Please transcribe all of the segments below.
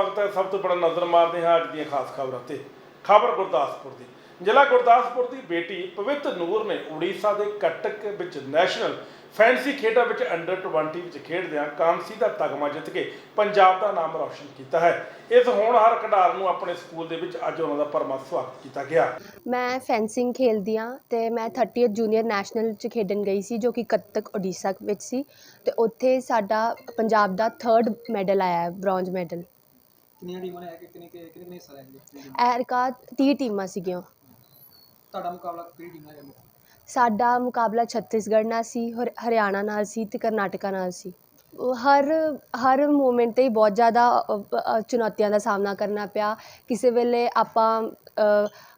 वक्त है सब तो बड़ा नज़र मारते हैं अज दी खास खबरों से। खबर गुरदासपुर की। जिला गुरदासपुर की बेटी पवित्र नूर ने उड़ीसा के कटक विच नैशनल फैंसी खेडों में अंडर 20 विच खेडदियां कांसी का तगमा जित के पंजाब का नाम रोशन किया है। इस होनहार खिडारी नूं अपने स्कूल दे विच अज उन्हां दा भरवां स्वागत किया गया। मैं फैंसिंग खेलदी हाँ ते मैं 30th जूनीयर नैशनल च खेडन गई सी जो कि कटक उड़ीसा विच सी ते उत्थे साडा पंजाब दा 3rd मैडल आया है, ब्रॉन्ज मैडल। कितनी टीमां ने कितने हिस्सा लेंगे? एरका 30 टीमां सीगियां। ਤੁਹਾਡਾ ਮੁਕਾਬਲਾ ਕਿਹੜੀ ਟੀਮ ਨਾਲ ਹੈ? साडा मुकाबला छत्तीसगढ़ नाल सी, हरियाणा नाल सी ते कर्नाटका नाल सी। हर मोमेंट ते बहुत ज़्यादा चुनौतियां का सामना करना पिया। किसी वेले आपां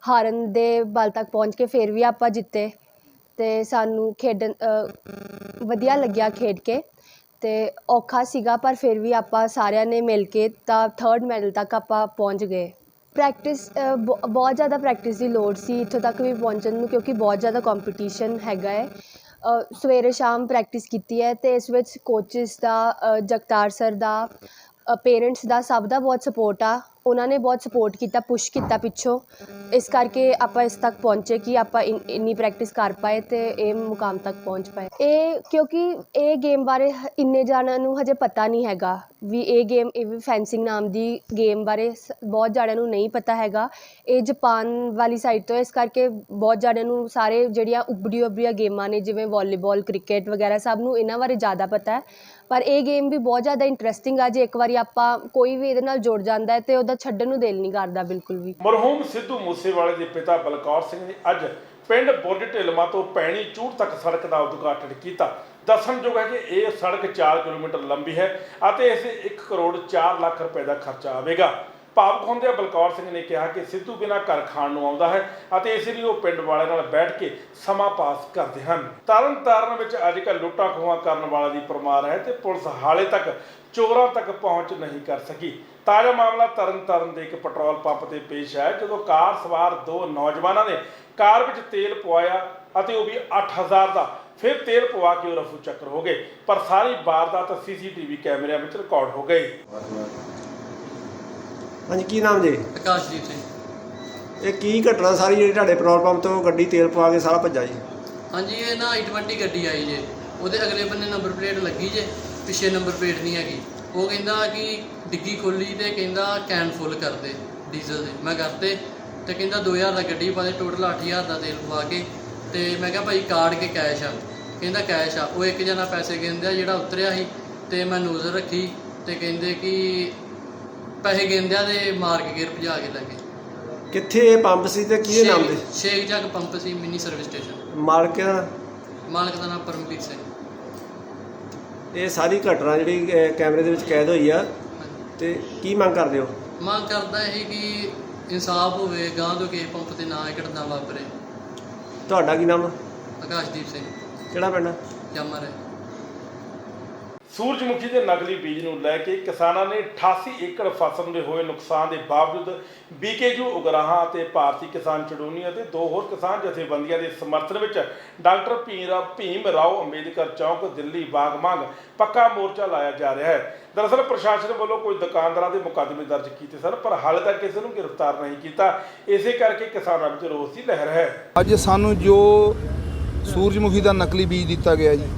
हारन दे बल तक पहुँच के फिर भी आपां जिते ते सानू खेडन वधिया लग्या खेड के ते औखा सीगा पर फिर भी आपां सारिਆਂ ने मिल के तां 3rd मैडल तक आपां पहुँच गए। प्रैक्टिस बहुत ज़्यादा प्रैक्टिस की लोड़ सी इत्थों तक भी पहुँचन नूं क्योंकि बहुत ज़्यादा कंपीटीशन हैगा है। सवेरे शाम प्रैक्टिस की है तो इस विच कोचिस का जगतार सर का पेरेंट्स का सब का बहुत सपोर्ट आ। उन्होंने बहुत सपोर्ट किया, पुश किया पिछों, इस करके आप इस तक पहुँचे कि आप इन्नी प्रैक्टिस कर पाए तो ये मुकाम तक पहुँच पाए। क्योंकि ये गेम बारे इन्ने जाणिਆਂ ਨੂੰ हजे पता नहीं हैगा भी ये गेम फैंसिंग नाम की गेम बारे बहुत जाणिਆਂ ਨੂੰ नहीं पता हैगा। ये जापान वाली साइड तो इस करके बहुत जाणिਆਂ ਨੂੰ सारे ਜਿਹੜੀਆਂ उभड़िया गेमां ने जिवें वॉलीबॉल क्रिकेट वगैरह सब नूं इन्हां बारे ज़्यादा पता है। पर यह गेम भी बहुत ज़्यादा इंटरस्टिंग आ। जे एक बार आपां कोई भी इहदे नाल जुड़ जांदा है तो उहदा छड्डण नूं दिल नहीं करदा बिल्कुल भी। मरहूम सिद्धू मूसेवाले के पिता बलकौर सिंह ने अज पिंड बुरज ढिलमा तो पैणी चूड़ तक सड़क का उद्घाटन किया। दसणयोग है कि यह सड़क 4 किलोमीटर लंबी है और इस 1 करोड़ 4 लाख रुपए का खर्चा आवेगा। भावुक होंदे बलकौर सिंह ने कहा कि सिद्धू बिना घर खाण नूं आउंदा है और इसलिए वो पिंड वाले नाल बैठ के समा पास करते हैं। तरन तारण में अजकल लुट्टा खोहा करने वाले की परमार है तो पुलिस हाले तक चोरों तक पहुँच नहीं कर सकी। ताज़ा मामला तरन तारण के एक पेट्रोल पंप से पेश है जो कार सवार 2 नौजवानों ने कार में तेल पवाया और वो भी 8000 का, फिर तेल पवा के रफू चक्कर हो गए। पर सारी वारदात CCTV कैमरे में रिकॉर्ड हो गई। हाँ जी, की नाम जी? ਆਕਾਸ਼ਦੀਪ ਸਿੰਘ। ਇਹ ਕੀ ਘਟਨਾ ਸਾਰੀ ਜਿਹੜੀ ਤੁਹਾਡੇ ਪੈਟਰੋਲ ਪੰਪ ਤੋਂ ਗੱਡੀ ਤੇਲ ਪਵਾ ਕੇ ਸਾਰਾ ਭੱਜਾ ਜੀ? ਹਾਂਜੀ, ਇਹ ਨਾ i20 ਗੱਡੀ ਆਈ ਜੇ, ਉਹਦੇ ਅਗਲੇ ਬੰਨੇ ਨੰਬਰ ਪਲੇਟ ਲੱਗੀ ਜੇ, ਪਿੱਛੇ ਨੰਬਰ ਪਲੇਟ ਨਹੀਂ ਹੈਗੀ। ਉਹ ਕਹਿੰਦਾ ਕਿ ਡਿੱਗੀ ਖੋਲੀ ਤੇ ਕਹਿੰਦਾ ਕੈਨ ਫੁੱਲ ਕਰ ਦੇ ਡੀਜ਼ਲ ਦੇ। ਮੈਂ ਕਰਤੇ ਤੇ ਕਹਿੰਦਾ 2000 ਦਾ ਗੱਡੀ ਪਾ ਦੇ, ਟੋਟਲ 8000 ਦਾ ਤੇਲ ਪਵਾ ਕੇ। ਤੇ ਮੈਂ ਕਿਹਾ ਭਾਈ ਕਾਰਡ ਕੇ ਕੈਸ਼ ਆ? ਕਹਿੰਦਾ ਕੈਸ਼ ਆ। ਉਹ ਇੱਕ ਜਣਾ ਪੈਸੇ ਗਿਣਦਾ ਜਿਹੜਾ ਉਤਰਿਆ ਸੀ ਤੇ ਮੈਂ ਨਜ਼ਰ ਰੱਖੀ ਤੇ ਕਹਿੰਦੇ ਕਿ ਪੈਸੇ ਗਿਣਦਿਆਂ ਤੇ ਮਾਰ ਕੇ ਗੇਰ ਭਜਾ ਕੇ ਲੱਗੇ। ਕਿੱਥੇ ਇਹ ਪੰਪ ਸੀ ਤੇ ਕਿਹਦੇ ਨਾਮ ਦੇ? ਸ਼ੇਖ ਜੱਗ ਪੰਪ ਸੀ, ਮਿੰਨੀ ਸਰਵਿਸ ਸਟੇਸ਼ਨ। ਮਾਲਕ ਦਾ? ਮਾਲਕ ਦਾ ਨਾਮ ਪਰਮਪੀਰ ਸਿੰਘ। ਇਹ ਸਾਰੀ ਘਟਨਾ ਜਿਹੜੀ ਕੈਮਰੇ ਦੇ ਵਿੱਚ ਕੈਦ ਹੋਈ ਆ ਤੇ ਕੀ ਮੰਗ ਕਰਦੇ ਹੋ? ਮੰਗ ਕਰਦਾ ਇਹ ਕਿ ਇਨਸਾਫ ਹੋਵੇ, ਗਾਂ ਤੋਂ ਕਿਸੇ ਪੰਪ ਤੇ ਨਾ ਇਹ ਘਟਨਾ ਵਾਪਰੇ। ਤੁਹਾਡਾ ਕੀ ਨਾਮ? ਆਕਾਸ਼ਦੀਪ ਸਿੰਘ। ਕਿਹੜਾ ਪਿੰਡ? ਜਮਰ ਹੈ। सूरजमुखी के नकली बीज ਨੂੰ ਲੈ ਕੇ ਕਿਸਾਨਾਂ ਨੇ 88 ਏਕੜ ਫਸਲ ਦੇ ਹੋਏ ਨੁਕਸਾਨ ਦੇ ਬਾਵਜੂਦ BKU ਉਗਰਾਹਾਂ ਅਤੇ ਭਾਰਤੀ ਕਿਸਾਨ ਚੜੂਨੀ ਅਤੇ 2 ਹੋਰ ਕਿਸਾਨ ਜਥੇਬੰਦੀਆਂ ਦੇ ਸਮਰਥਨ ਵਿੱਚ ਡਾਕਟਰ ਭੀਮ ਰਾਓ ਅੰਬੇਦਕਰ ਚੌਕ ਦਿੱਲੀ ਬਾਗ ਮੰਗ ਪੱਕਾ ਮੋਰਚਾ ਲਾਇਆ ਜਾ ਰਿਹਾ ਹੈ। दरअसल प्रशासन वालों कोई दुकानदारों के मुकदमे दर्ज किए सन पर हाले तक किसी को गिरफ्तार नहीं किया। इस करके किसानों में रोस की लहर है। ਅੱਜ ਸਾਨੂੰ ਜੋ ਸੂਰਜਮੁਖੀ ਦਾ ਨਕਲੀ ਬੀਜ ਦਿੱਤਾ ਗਿਆ ਜੀ,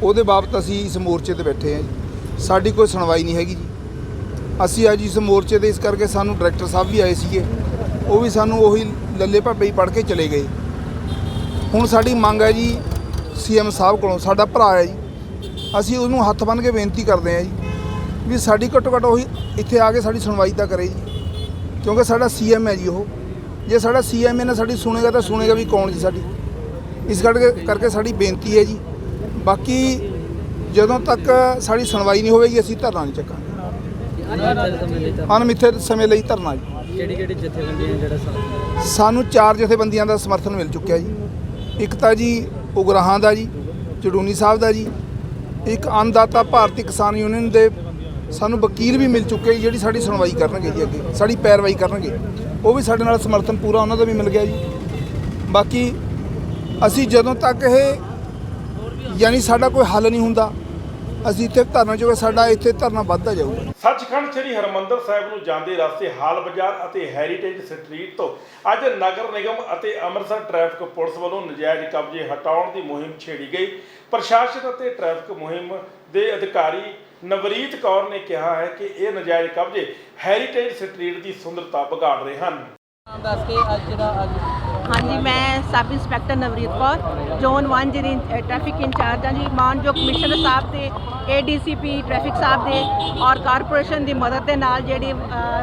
ਉਹਦੇ ਬਾਬਤ ਅਸੀਂ ਇਸ ਮੋਰਚੇ ਤੇ ਬੈਠੇ ਹਾਂ ਜੀ। ਸਾਡੀ ਕੋਈ ਸੁਣਵਾਈ ਨਹੀਂ ਹੈਗੀ ਜੀ। ਅਸੀਂ ਅੱਜ ਇਸ ਮੋਰਚੇ ਤੇ ਇਸ ਕਰਕੇ ਸਾਨੂੰ ਡਾਇਰੈਕਟਰ ਸਾਹਿਬ ਵੀ ਆਏ ਸੀਗੇ, ਉਹ ਵੀ ਸਾਨੂੰ ਉਹੀ ਲੱਲੇ ਭਾਪੇ ਹੀ ਪੜ੍ਹ ਕੇ ਚਲੇ ਗਏ। ਹੁਣ ਸਾਡੀ ਮੰਗ ਹੈ ਜੀ CM ਸਾਹਿਬ ਕੋਲੋਂ, ਸਾਡਾ ਭਰਾ ਹੈ ਜੀ, ਅਸੀਂ ਉਹਨੂੰ ਹੱਥ ਬੰਨ੍ਹ ਕੇ ਬੇਨਤੀ ਕਰਦੇ ਹਾਂ ਜੀ ਵੀ ਸਾਡੀ ਘੱਟੋ ਘੱਟ ਉਹੀ ਇੱਥੇ ਆ ਕੇ ਸਾਡੀ ਸੁਣਵਾਈ ਤਾਂ ਕਰੇ ਜੀ, ਕਿਉਂਕਿ ਸਾਡਾ CM ਹੈ ਜੀ ਉਹ। ਜੇ ਸਾਡਾ CM ਨੇ ਸਾਡੀ ਸੁਣੇਗਾ ਤਾਂ ਸੁਣੇਗਾ ਵੀ ਕੌਣ ਜੀ ਸਾਡੀ। ਇਸ ਕਰਕੇ ਸਾਡੀ ਬੇਨਤੀ ਹੈ ਜੀ। ਬਾਕੀ ਜਦੋਂ ਤੱਕ ਸਾਡੀ ਸੁਣਵਾਈ ਨਹੀਂ ਹੋਵੇਗੀ ਅਸੀਂ ਧਰਨਾ ਨਹੀਂ ਚੱਕਾਂਗੇ। ਅਣਮਿੱਥੇ ਸਮੇਂ ਲਈ ਧਰਨਾ ਜੀ। ਕਿਹੜੀ ਜਥੇਬੰਦੀਆਂ ਜਿਹੜਾ ਸਾਥ? ਸਾਨੂੰ 4 ਜਥੇਬੰਦੀਆਂ ਦਾ ਸਮਰਥਨ ਮਿਲ ਚੁੱਕਿਆ ਜੀ। ਇੱਕ ਤਾਂ ਜੀ ਉਗਰਾਹਾਂ ਦਾ ਜੀ, ਚੜੂਨੀ ਸਾਹਿਬ ਦਾ ਜੀ, ਇੱਕ ਅੰਨਦਾਤਾ ਭਾਰਤੀ ਕਿਸਾਨ ਯੂਨੀਅਨ ਦੇ ਸਾਨੂੰ ਵਕੀਲ ਵੀ ਮਿਲ ਚੁੱਕੇ ਜੀ ਜਿਹੜੀ ਸਾਡੀ ਸੁਣਵਾਈ ਕਰਨਗੇ ਜੀ, ਅੱਗੇ ਸਾਡੀ ਪੈਰਵਾਈ ਕਰਨਗੇ। ਉਹ ਵੀ ਸਾਡੇ ਨਾਲ ਸਮਰਥਨ ਪੂਰਾ ਉਹਨਾਂ ਦਾ ਵੀ ਮਿਲ ਗਿਆ ਜੀ। ਬਾਕੀ ਅਸੀਂ ਜਦੋਂ ਤੱਕ ਇਹ ਯਾਨੀ ਸਾਡਾ ਕੋਈ ਹੱਲ ਨਹੀਂ ਹੁੰਦਾ ਅਸੀਂ ਇੱਥੇ ਧਰਨਾ ਚੁੱਕਿਆ, ਸਾਡਾ ਇੱਥੇ ਧਰਨਾ ਵੱਧਦਾ ਜਾਊਗਾ। ਸੱਚਖੰਡ ਸ੍ਰੀ ਹਰਿਮੰਦਰ ਸਾਹਿਬ ਨੂੰ ਜਾਂਦੇ ਰਸਤੇ ਹਾਲ ਬਾਜ਼ਾਰ ਅਤੇ ਹੈਰੀਟੇਜ ਸਟਰੀਟ ਤੋਂ ਅੱਜ ਨਗਰ ਨਿਗਮ ਅਤੇ ਅੰਮ੍ਰਿਤਸਰ ਟ੍ਰੈਫਿਕ ਪੁਲਿਸ ਵੱਲੋਂ ਨਜਾਇਜ਼ ਕਬਜ਼ੇ ਹਟਾਉਣ ਦੀ ਮੁਹਿੰਮ ਛੇੜੀ ਗਈ। ਪ੍ਰਸ਼ਾਸਨ ਅਤੇ ਟ੍ਰੈਫਿਕ ਮੁਹਿੰਮ ਦੇ ਅਧਿਕਾਰੀ ਨਵਰੀਤ ਕੌਰ ਨੇ ਕਿਹਾ ਹੈ ਕਿ ਇਹ ਨਜਾਇਜ਼ ਕਬਜ਼ੇ ਹੈਰੀਟੇਜ ਸਟਰੀਟ ਦੀ ਸੁੰਦਰਤਾ ਵਿਗਾੜ ਰਹੇ ਹਨ। हाँ जी, मैं sub inspector Navreet Kaur zone 1 जी ट्रैफिक इंचार्ज हाँ जी। मानयोग कमिश्नर साहब ते ADCP ट्रैफिक साहब दे और कारपोरेशन की मदद के नाल जेह्ड़ी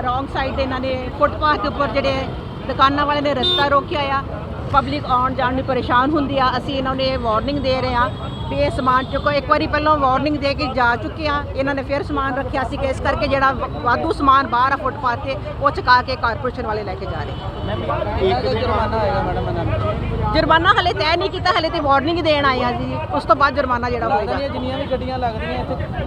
रॉन्ग साइड इन्होंने फुटपाथ के उपर जेह्ड़े दुकाना वाले ने रस्ता रोकिया आ, पब्लिक आउण जाण नूं परेशान हुंदी आ। असीं इन्हां नूं वार्निंग दे रहे हैं भी ये समान चुको। एक बारी पहलों वार्निंग दे के जा चुके हैं, इन्होंने फिर समान रखा सी कि इस करके जिहड़ा वाधू समान बाहर आ फुटपाथ से वो चुका के कारपोरेशन वाले लैके जा रहे हैं। जुर्माना हले तय नहीं किया, हले तो वार्निंग देण आए हैं जी, उस तो बाद जुर्माना जिहड़ा होएगा।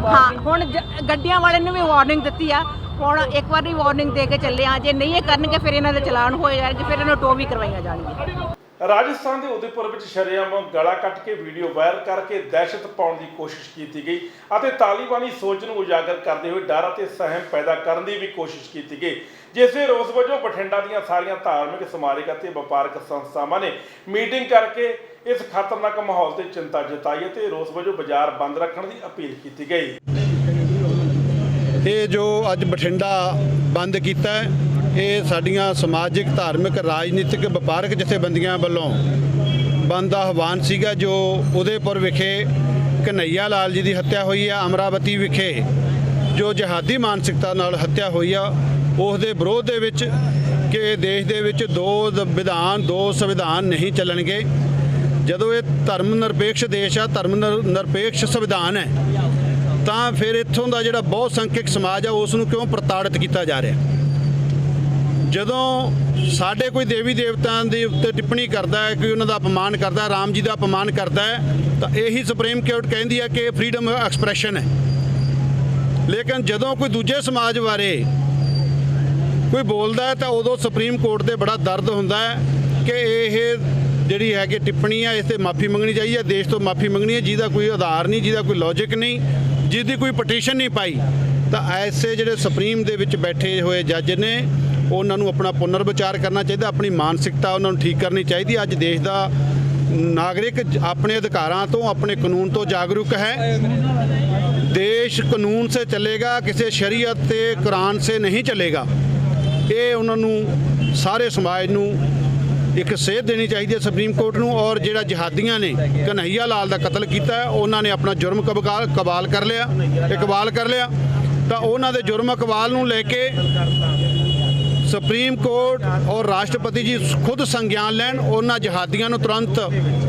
हाँ, हुण गड्डियां वाले ने भी वार्निंग दित्ती आ, हुण एक बार वार्निंग दे के चले आ, जे नहीं ये करनगे फिर इन्हां दे चलान होए जाणगे, फिर इन्हां टो भी करवाईਆਂ ਜਾਣਗੀਆਂ। ਰਾਜਸਥਾਨ ਦੇ ਉਦੈਪੁਰ ਵਿੱਚ ਸ਼ਰੇਆਮ ਗਲਾ ਕੱਟ ਕੇ ਵੀਡੀਓ ਵਾਇਰਲ ਕਰਕੇ ਦਹਿਸ਼ਤ ਪਾਉਣ ਦੀ ਕੋਸ਼ਿਸ਼ ਕੀਤੀ ਗਈ ਅਤੇ ਤਾਲਿਬਾਨੀ ਸੋਚ ਨੂੰ ਉਜਾਗਰ ਕਰਦੇ ਹੋਏ ਡਰ ਅਤੇ ਸਹਿਮ ਪੈਦਾ ਕਰਨ ਦੀ ਵੀ ਕੋਸ਼ਿਸ਼ ਕੀਤੀ ਗਈ। ਜਿਸ ਦੇ ਰੋਸ ਵਜੋਂ ਬਠਿੰਡਾ ਦੀਆਂ ਸਾਰੀਆਂ ਧਾਰਮਿਕ, ਸਮਾਜਿਕ ਅਤੇ ਵਪਾਰਕ ਸੰਸਥਾਵਾਂ ਨੇ ਮੀਟਿੰਗ ਕਰਕੇ ਇਸ ਖਤਰਨਾਕ ਮਾਹੌਲ ਤੇ ਚਿੰਤਾ ਜਤਾਈ ਅਤੇ ਰੋਸ ਵਜੋਂ ਬਾਜ਼ਾਰ ਬੰਦ ਰੱਖਣ ਦੀ ਅਪੀਲ ਕੀਤੀ ਗਈ। ਇਹ ਜੋ ਅੱਜ ਬਠਿੰਡਾ ਬੰਦ ਕੀਤਾ ਹੈ, ਇਹ ਸਾਡੀਆਂ ਸਮਾਜਿਕ, ਧਾਰਮਿਕ, ਰਾਜਨੀਤਿਕ, ਵਪਾਰਕ ਜਥੇਬੰਦੀਆਂ ਵੱਲੋਂ ਬੰਦ ਦਾ ਆਹਵਾਨ ਸੀਗਾ। ਜੋ ਉਦੈਪੁਰ ਵਿਖੇ ਕਨਈਆ ਲਾਲ ਜੀ ਦੀ ਹੱਤਿਆ ਹੋਈ ਆ, ਅਮਰਾਵਤੀ ਵਿਖੇ ਜੋ ਜਹਾਦੀ ਮਾਨਸਿਕਤਾ ਨਾਲ ਹੱਤਿਆ ਹੋਈ ਆ, ਉਸ ਦੇ ਵਿਰੋਧ ਦੇ ਵਿੱਚ ਕਿ ਦੇਸ਼ ਦੇ ਵਿੱਚ ਦੋ ਸੰਵਿਧਾਨ ਨਹੀਂ ਚੱਲਣਗੇ। ਜਦੋਂ ਇਹ ਧਰਮ ਨਿਰਪੇਖ ਦੇਸ਼ ਆ, ਧਰਮ ਨਿਰਪੇਖ ਸੰਵਿਧਾਨ ਹੈ, ਤਾਂ ਫਿਰ ਇੱਥੋਂ ਦਾ ਜਿਹੜਾ ਬਹੁਤ ਸੰਖਿਅਕ ਸਮਾਜ ਆ ਉਸ ਨੂੰ ਕਿਉਂ ਪ੍ਰਤਾੜਿਤ ਕੀਤਾ ਜਾ ਰਿਹਾ। ਜਦੋਂ ਸਾਡੇ ਕੋਈ ਦੇਵੀ ਦੇਵਤਾਂ ਦੇ ਉੱਤੇ ਟਿੱਪਣੀ ਕਰਦਾ ਹੈ, ਕੋਈ ਉਹਨਾਂ ਦਾ ਅਪਮਾਨ ਕਰਦਾ ਹੈ, ਰਾਮ ਜੀ ਦਾ ਅਪਮਾਨ ਕਰਦਾ ਹੈ, ਤਾਂ ਇਹੀ ਸੁਪਰੀਮ ਕੋਰਟ ਕਹਿੰਦੀ ਹੈ ਕਿ ਫਰੀडम ਆਫ ਐਕਸਪ੍ਰੈਸ਼ਨ ਹੈ। ਲੇਕਿਨ ਜਦੋਂ ਕੋਈ ਦੂਜੇ ਸਮਾਜ ਬਾਰੇ ਕੋਈ ਬੋਲਦਾ ਹੈ ਤਾਂ ਉਦੋਂ ਸੁਪਰੀਮ ਕੋਰਟ ਦੇ ਬੜਾ ਦਰਦ ਹੁੰਦਾ ਹੈ ਕਿ ਇਹ ਜਿਹੜੀ ਹੈ ਕਿ ਟਿੱਪਣੀ ਹੈ, ਇਸ 'ਤੇ ਮਾਫੀ ਮੰਗਣੀ ਚਾਹੀਦੀ ਹੈ, ਦੇਸ਼ ਤੋਂ ਮਾਫੀ ਮੰਗਣੀ ਹੈ, ਜਿਹਦਾ ਕੋਈ ਆਧਾਰ ਨਹੀਂ, ਜਿਹਦਾ ਕੋਈ ਲੌਜਿਕ ਨਹੀਂ, ਜਿਹਦੀ ਕੋਈ ਪਟੀਸ਼ਨ ਨਹੀਂ ਪਾਈ। ਤਾਂ ਐਸੇ ਜਿਹੜੇ ਸੁਪਰੀਮ ਦੇ ਵਿੱਚ ਬੈਠੇ ਹੋਏ ਜੱਜ ਨੇ, ਉਹਨਾਂ ਨੂੰ ਆਪਣਾ ਪੁਨਰ ਵਿਚਾਰ ਕਰਨਾ ਚਾਹੀਦਾ, ਆਪਣੀ ਮਾਨਸਿਕਤਾ ਉਹਨਾਂ ਨੂੰ ਠੀਕ ਕਰਨੀ ਚਾਹੀਦੀ। ਅੱਜ ਦੇਸ਼ ਦਾ ਨਾਗਰਿਕ ਆਪਣੇ ਅਧਿਕਾਰਾਂ ਤੋਂ, ਆਪਣੇ ਕਾਨੂੰਨ ਤੋਂ ਜਾਗਰੂਕ ਹੈ। ਦੇਸ਼ ਕਾਨੂੰਨ ਸੇ ਚੱਲੇਗਾ, ਕਿਸੇ ਸ਼ਰੀਅਤ ਤੇ ਕੁਰਾਨ ਸੇ ਨਹੀਂ ਚੱਲੇਗਾ। ਇਹ ਉਹਨਾਂ ਨੂੰ, ਸਾਰੇ ਸਮਾਜ ਨੂੰ ਇੱਕ ਸੇਧ ਦੇਣੀ ਚਾਹੀਦੀ ਹੈ ਸੁਪਰੀਮ ਕੋਰਟ ਨੂੰ। ਔਰ ਜਿਹੜਾ ਜਹਾਦੀਆਂ ਨੇ ਕਨਈਆ ਲਾਲ ਦਾ ਕਤਲ ਕੀਤਾ, ਉਹਨਾਂ ਨੇ ਆਪਣਾ ਜੁਰਮ ਇਕਬਾਲ ਕਰ ਲਿਆ, ਤਾਂ ਉਹਨਾਂ ਦੇ ਜੁਰਮ ਇਕਬਾਲ ਨੂੰ ਲੈ ਕੇ ਸੁਪਰੀਮ ਕੋਰਟ ਔਰ ਰਾਸ਼ਟਰਪਤੀ ਜੀ ਖੁਦ ਸੰਗਿਆਨ ਲੈਣ, ਉਹਨਾਂ ਜਹਾਦੀਆਂ ਨੂੰ ਤੁਰੰਤ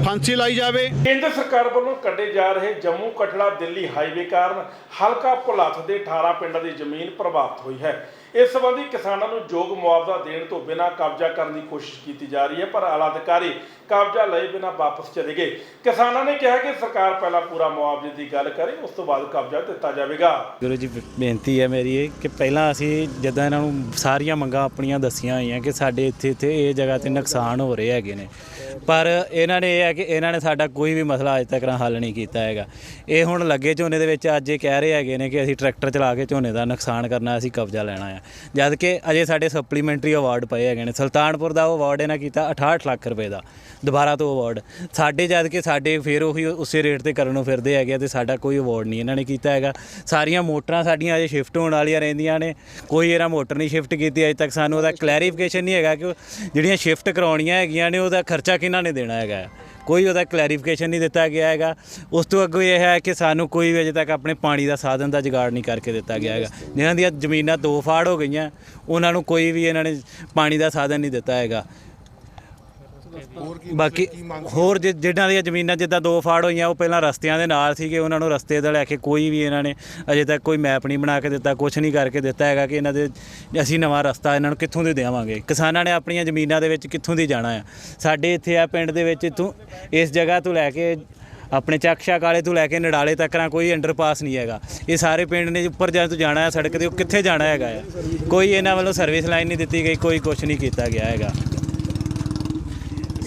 ਫਾਂਸੀ ਲਾਈ ਜਾਵੇ। ਕੇਂਦਰ ਸਰਕਾਰ ਵੱਲੋਂ ਕੱਢੇ ਜਾ ਰਹੇ ਜੰਮੂ ਕਟੜਾ ਦਿੱਲੀ ਹਾਈਵੇ ਕਾਰਨ ਹਲਕਾ ਭੁਲੱਥ ਦੇ 18 ਪਿੰਡਾਂ ਦੀ ਜ਼ਮੀਨ ਪ੍ਰਭਾਵਿਤ ਹੋਈ ਹੈ। ਇਸ ਸੰਬੰਧੀ ਕਿਸਾਨਾਂ ਨੂੰ ਯੋਗ ਮੁਆਵਜ਼ਾ ਦੇਣ ਤੋਂ ਬਿਨਾਂ ਕਬਜ਼ਾ ਕਰਨ ਦੀ ਕੋਸ਼ਿਸ਼ ਕੀਤੀ ਜਾ ਰਹੀ ਹੈ, ਪਰ ਆਲਾ ਅਧਿਕਾਰੀ ਕਬਜ਼ਾ ਲਏ ਬਿਨਾਂ ਵਾਪਸ ਚਲੇ ਗਏ। ਕਿਸਾਨਾਂ ਨੇ ਕਿਹਾ ਕਿ ਸਰਕਾਰ ਪਹਿਲਾਂ ਪੂਰਾ ਮੁਆਵਜ਼ੇ ਦੀ ਗੱਲ ਕਰੇ, ਉਸ ਤੋਂ ਬਾਅਦ ਕਬਜ਼ਾ ਦਿੱਤਾ ਜਾਵੇਗਾ। ਗੁਰੂ ਜੀ, ਬੇਨਤੀ ਹੈ ਮੇਰੀ ਇਹ ਕਿ ਪਹਿਲਾਂ ਅਸੀਂ ਜਿੱਦਾਂ ਇਹਨਾਂ ਨੂੰ ਸਾਰੀਆਂ ਮੰਗਾਂ ਆਪਣੀਆਂ ਦੱਸੀਆਂ ਹੋਈਆਂ ਕਿ ਸਾਡੇ ਇੱਥੇ ਇਹ ਜਗ੍ਹਾ 'ਤੇ ਨੁਕਸਾਨ ਹੋ ਰਹੇ ਹੈਗੇ ਨੇ, ਪਰ ਇਹਨਾਂ ਨੇ ਇਹ ਹੈ ਕਿ ਇਹਨਾਂ ਨੇ ਸਾਡਾ ਕੋਈ ਵੀ ਮਸਲਾ ਅਜੇ ਤੱਕ ਹੱਲ ਨਹੀਂ ਕੀਤਾ ਹੈਗਾ। ਇਹ ਹੁਣ ਲੱਗੇ ਝੋਨੇ ਦੇ ਵਿੱਚ ਅੱਜ ਇਹ ਕਹਿ ਰਹੇ ਹੈਗੇ ਨੇ ਕਿ ਅਸੀਂ ਟਰੈਕਟਰ ਚਲਾ ਕੇ ਝੋਨੇ ਦਾ ਨੁਕਸਾਨ ਕਰਨਾ, ਅਸੀਂ ਕਬਜ਼ਾ ਲੈਣਾ ਆ, ਜਦ ਕਿ ਅਜੇ ਸਾਡੇ ਸਪਲੀਮੈਂਟਰੀ ਅਵਾਰਡ ਪਏ ਹੈਗੇ ਨੇ। ਸੁਲਤਾਨਪੁਰ ਦਾ ਉਹ ਅਵਾਰਡ ਇਹਨਾਂ ਕੀਤਾ 68 ਲੱਖ ਰੁਪਏ ਦਾ ਦੁਬਾਰਾ ਤੋਂ ਅਵਾਰਡ, ਸਾਡੇ ਜਦ ਕਿ ਸਾਡੇ ਫਿਰ ਉਹੀ ਉਸੇ ਰੇਟ 'ਤੇ ਕਰਨ ਨੂੰ ਫਿਰਦੇ ਹੈਗੇ ਅਤੇ ਸਾਡਾ ਕੋਈ ਅਵਾਰਡ ਨਹੀਂ ਇਹਨਾਂ ਨੇ ਕੀਤਾ ਹੈਗਾ। ਸਾਰੀਆਂ ਮੋਟਰਾਂ ਸਾਡੀਆਂ ਅਜੇ ਸ਼ਿਫਟ ਹੋਣ ਵਾਲੀਆਂ ਰਹਿੰਦੀਆਂ ਨੇ, ਕੋਈ ਇਹਨਾਂ ਮੋਟਰ ਨਹੀਂ ਸ਼ਿਫਟ ਕੀਤੀ ਅਜੇ ਤੱਕ। ਸਾਨੂੰ ਉਹਦਾ ਕਲੈਰੀਫਿਕੇਸ਼ਨ ਨਹੀਂ ਹੈਗਾ ਕਿ ਜਿਹੜੀਆਂ ਸ਼ਿਫਟ ਕਰਾਉਣੀਆਂ ਹੈਗੀਆਂ ਨੇ ਉਹਦਾ ਖਰਚਾ ਕਿਹਨਾਂ ਨੇ ਦੇਣਾ ਹੈਗਾ, ਕੋਈ ਉਹਦਾ ਕਲੈਰੀਫਿਕੇਸ਼ਨ ਨਹੀਂ ਦਿੱਤਾ ਗਿਆ ਹੈਗਾ। ਉਸ ਤੋਂ ਅੱਗੋਂ ਇਹ ਹੈ ਕਿ ਸਾਨੂੰ ਕੋਈ ਵੀ ਅਜੇ ਤੱਕ ਆਪਣੇ ਪਾਣੀ ਦਾ ਸਾਧਨ ਦਾ ਜੁਗਾੜ ਨਹੀਂ ਕਰਕੇ ਦਿੱਤਾ ਗਿਆ ਹੈਗਾ। ਜਿਨ੍ਹਾਂ ਦੀਆਂ ਜ਼ਮੀਨਾਂ 2 ਫਾੜ ਹੋ ਗਈਆਂ, ਉਹਨਾਂ ਨੂੰ ਕੋਈ ਵੀ ਇਹਨਾਂ ਨੇ ਪਾਣੀ ਦਾ ਸਾਧਨ ਨਹੀਂ ਦਿੱਤਾ ਹੈਗਾ। ਬਾਕੀ ਹੋਰ ਜਿਨ੍ਹਾਂ ਦੀਆਂ ਜ਼ਮੀਨਾਂ ਜਿੱਦਾਂ 2 ਫਾੜ ਹੋਈਆਂ, ਉਹ ਪਹਿਲਾਂ ਰਸਤਿਆਂ ਦੇ ਨਾਲ ਸੀਗੇ, ਉਹਨਾਂ ਨੂੰ ਰਸਤੇ ਦਾ ਲੈ ਕੇ ਕੋਈ ਵੀ ਇਹਨਾਂ ਨੇ ਅਜੇ ਤੱਕ ਕੋਈ ਮੈਪ ਨਹੀਂ ਬਣਾ ਕੇ ਦਿੱਤਾ, ਕੁਛ ਨਹੀਂ ਕਰਕੇ ਦਿੱਤਾ ਹੈਗਾ ਕਿ ਇਹਨਾਂ ਦੇ ਅਸੀਂ ਨਵਾਂ ਰਸਤਾ ਇਹਨਾਂ ਨੂੰ ਕਿੱਥੋਂ ਦੇ ਦੇਵਾਂਗੇ। ਕਿਸਾਨਾਂ ਨੇ ਆਪਣੀਆਂ ਜ਼ਮੀਨਾਂ ਦੇ ਵਿੱਚ ਕਿੱਥੋਂ ਦੀ ਜਾਣਾ ਆ। ਸਾਡੇ ਇੱਥੇ ਆ ਪਿੰਡ ਦੇ ਵਿੱਚ ਇੱਥੋਂ ਇਸ ਜਗ੍ਹਾ ਤੋਂ ਲੈ ਕੇ ਆਪਣੇ ਚੱਕਸ਼ਾ ਕਾਲੇ ਤੋਂ ਲੈ ਕੇ ਨਡਾਲੇ ਤੱਕ ਕੋਈ ਅੰਡਰਪਾਸ ਨਹੀਂ ਹੈਗਾ। ਇਹ ਸਾਰੇ ਪਿੰਡ ਨੇ ਉੱਪਰ ਜਾ ਤੋਂ ਜਾਣਾ ਹੈ ਸੜਕ 'ਤੇ, ਉਹ ਕਿੱਥੇ ਜਾਣਾ ਹੈਗਾ ਆ। ਕੋਈ ਇਹਨਾਂ ਵੱਲੋਂ ਸਰਵਿਸ ਲਾਈਨ ਨਹੀਂ ਦਿੱਤੀ ਗਈ, ਕੋਈ ਕੁਛ ਨਹੀਂ ਕੀਤਾ ਗਿਆ ਹੈਗਾ।